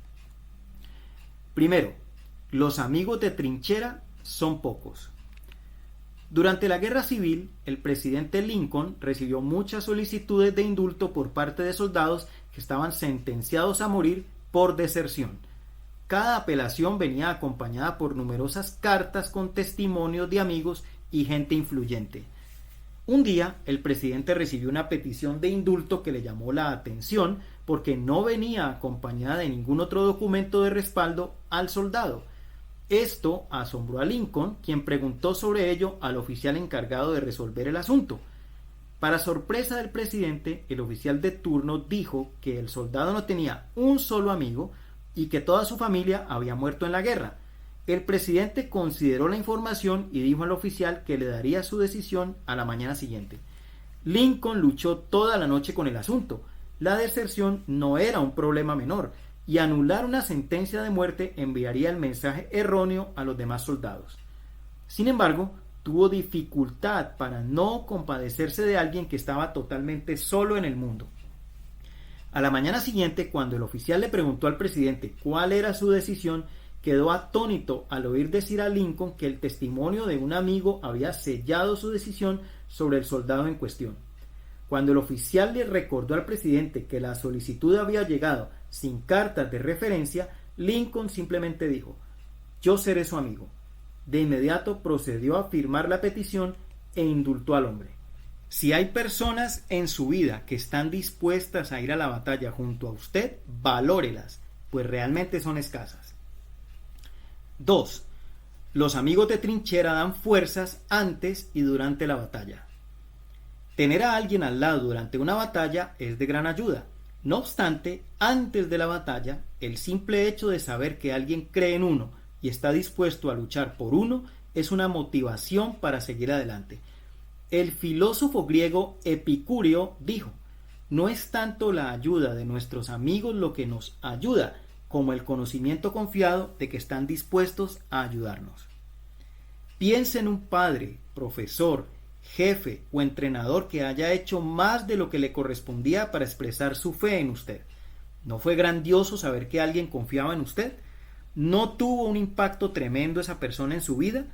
Primero, los amigos de trinchera son pocos. Durante la Guerra Civil, el presidente Lincoln recibió muchas solicitudes de indulto por parte de soldados que estaban sentenciados a morir por deserción. Cada apelación venía acompañada por numerosas cartas con testimonios de amigos y gente influyente. Un día, el presidente recibió una petición de indulto que le llamó la atención porque no venía acompañada de ningún otro documento de respaldo al soldado. Esto asombró a Lincoln, quien preguntó sobre ello al oficial encargado de resolver el asunto. Para sorpresa del presidente, el oficial de turno dijo que el soldado no tenía un solo amigo y que toda su familia había muerto en la guerra. El presidente consideró la información y dijo al oficial que le daría su decisión a la mañana siguiente. Lincoln luchó toda la noche con el asunto. La deserción no era un problema menor, y anular una sentencia de muerte enviaría el mensaje erróneo a los demás soldados. Sin embargo, tuvo dificultad para no compadecerse de alguien que estaba totalmente solo en el mundo. A la mañana siguiente, cuando el oficial le preguntó al presidente cuál era su decisión, quedó atónito al oír decir a Lincoln que el testimonio de un amigo había sellado su decisión sobre el soldado en cuestión. Cuando el oficial le recordó al presidente que la solicitud había llegado sin cartas de referencia, Lincoln simplemente dijo: «Yo seré su amigo». De inmediato procedió a firmar la petición e indultó al hombre. Si hay personas en su vida que están dispuestas a ir a la batalla junto a usted, valórelas, pues realmente son escasas. 2. Los amigos de trinchera dan fuerzas antes y durante la batalla. Tener a alguien al lado durante una batalla es de gran ayuda. No obstante, antes de la batalla, el simple hecho de saber que alguien cree en uno y está dispuesto a luchar por uno es una motivación para seguir adelante. El filósofo griego Epicúreo dijo: «No es tanto la ayuda de nuestros amigos lo que nos ayuda, como el conocimiento confiado de que están dispuestos a ayudarnos». Piense en un padre, profesor, jefe o entrenador que haya hecho más de lo que le correspondía para expresar su fe en usted. ¿No fue grandioso saber que alguien confiaba en usted? ¿No tuvo un impacto tremendo esa persona en su vida?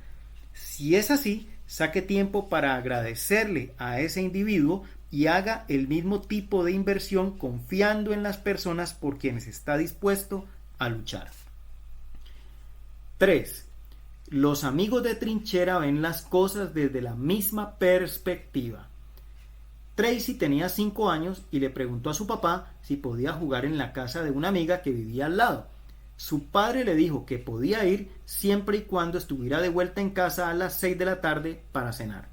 Si es así, saque tiempo para agradecerle a ese individuo y haga el mismo tipo de inversión confiando en las personas por quienes está dispuesto a luchar. 3. Los amigos de trinchera ven las cosas desde la misma perspectiva. Tracy tenía 5 años y le preguntó a su papá si podía jugar en la casa de una amiga que vivía al lado. Su padre le dijo que podía ir siempre y cuando estuviera de vuelta en casa a las 6 de la tarde para cenar.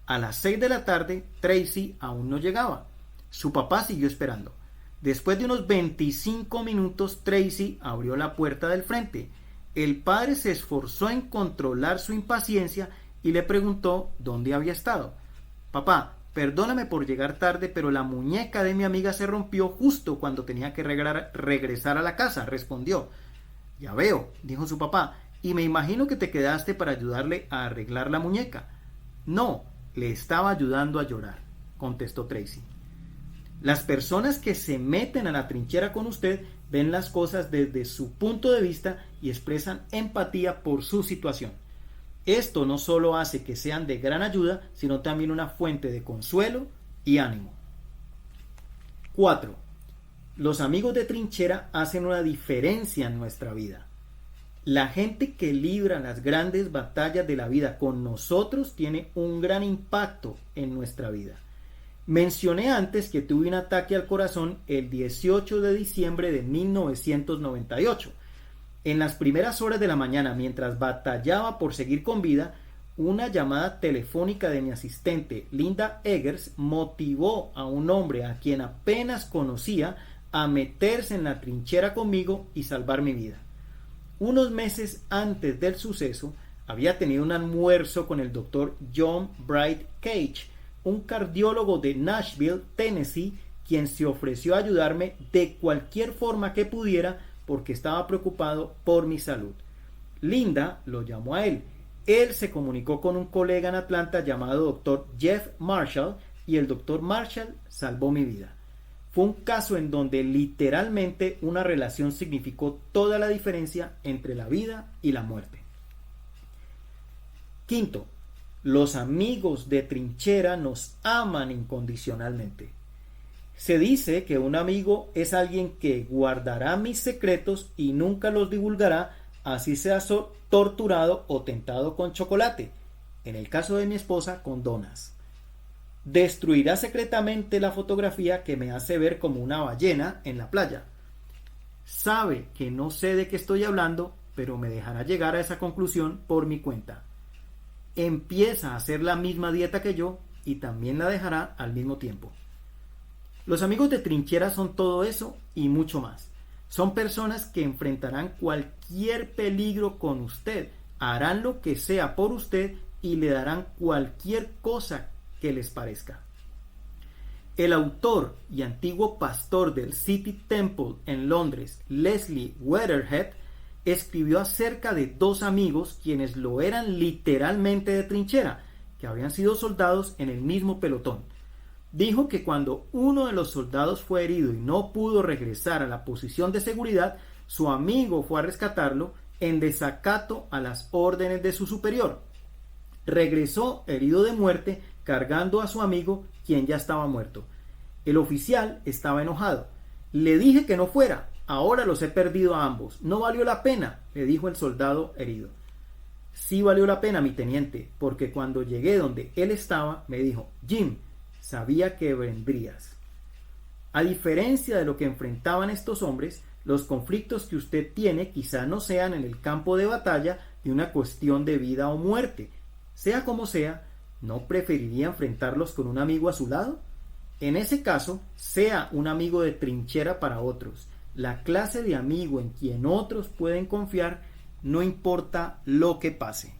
A las 6 de la tarde, Tracy aún no llegaba. Su papá siguió esperando. Después de unos 25 minutos, Tracy abrió la puerta del frente. El padre se esforzó en controlar su impaciencia y le preguntó dónde había estado. «Papá, perdóname por llegar tarde, pero la muñeca de mi amiga se rompió justo cuando tenía que regresar a la casa», respondió. «Ya veo», dijo su papá, «y me imagino que te quedaste para ayudarle a arreglar la muñeca». «No, le estaba ayudando a llorar», contestó Tracy. Las personas que se meten a la trinchera con usted ven las cosas desde su punto de vista y expresan empatía por su situación. Esto no solo hace que sean de gran ayuda, sino también una fuente de consuelo y ánimo. 4. Los amigos de trinchera hacen una diferencia en nuestra vida. La gente que libra las grandes batallas de la vida con nosotros tiene un gran impacto en nuestra vida. Mencioné antes que tuve un ataque al corazón el 18 de diciembre de 1998. En las primeras horas de la mañana, mientras batallaba por seguir con vida, una llamada telefónica de mi asistente, Linda Eggers, motivó a un hombre a quien apenas conocía a meterse en la trinchera conmigo y salvar mi vida. Unos meses antes del suceso, había tenido un almuerzo con el doctor John Bright Cage, un cardiólogo de Nashville, Tennessee, quien se ofreció a ayudarme de cualquier forma que pudiera porque estaba preocupado por mi salud. Linda lo llamó a él. Él se comunicó con un colega en Atlanta llamado Dr. Jeff Marshall y el Dr. Marshall salvó mi vida. Fue un caso en donde literalmente una relación significó toda la diferencia entre la vida y la muerte. Quinto, los amigos de trinchera nos aman incondicionalmente. Se dice que un amigo es alguien que guardará mis secretos y nunca los divulgará, así sea torturado o tentado con chocolate. En el caso de mi esposa, con donas. Destruirá secretamente la fotografía que me hace ver como una ballena en la playa. Sabe que no sé de qué estoy hablando, pero me dejará llegar a esa conclusión por mi cuenta. Empieza a hacer la misma dieta que yo y también la dejará al mismo tiempo. Los amigos de trinchera son todo eso y mucho más. Son personas que enfrentarán cualquier peligro con usted, harán lo que sea por usted y le darán cualquier cosa que les parezca. El autor y antiguo pastor del City Temple en Londres, Leslie Weatherhead, escribió acerca de dos amigos quienes lo eran literalmente de trinchera, que habían sido soldados en el mismo pelotón. Dijo que cuando uno de los soldados fue herido y no pudo regresar a la posición de seguridad, su amigo fue a rescatarlo en desacato a las órdenes de su superior. Regresó herido de muerte, cargando a su amigo, quien ya estaba muerto. El oficial estaba enojado. Le dije que no fuera. Ahora los he perdido a ambos. No valió la pena, le dijo el soldado herido. Sí valió la pena, mi teniente, porque cuando llegué donde él estaba, me dijo: Jim, sabía que vendrías. A diferencia de lo que enfrentaban estos hombres, los conflictos que usted tiene quizá no sean en el campo de batalla de una cuestión de vida o muerte. Sea como sea, ¿no preferiría enfrentarlos con un amigo a su lado? En ese caso, sea un amigo de trinchera para otros. La clase de amigo en quien otros pueden confiar, no importa lo que pase.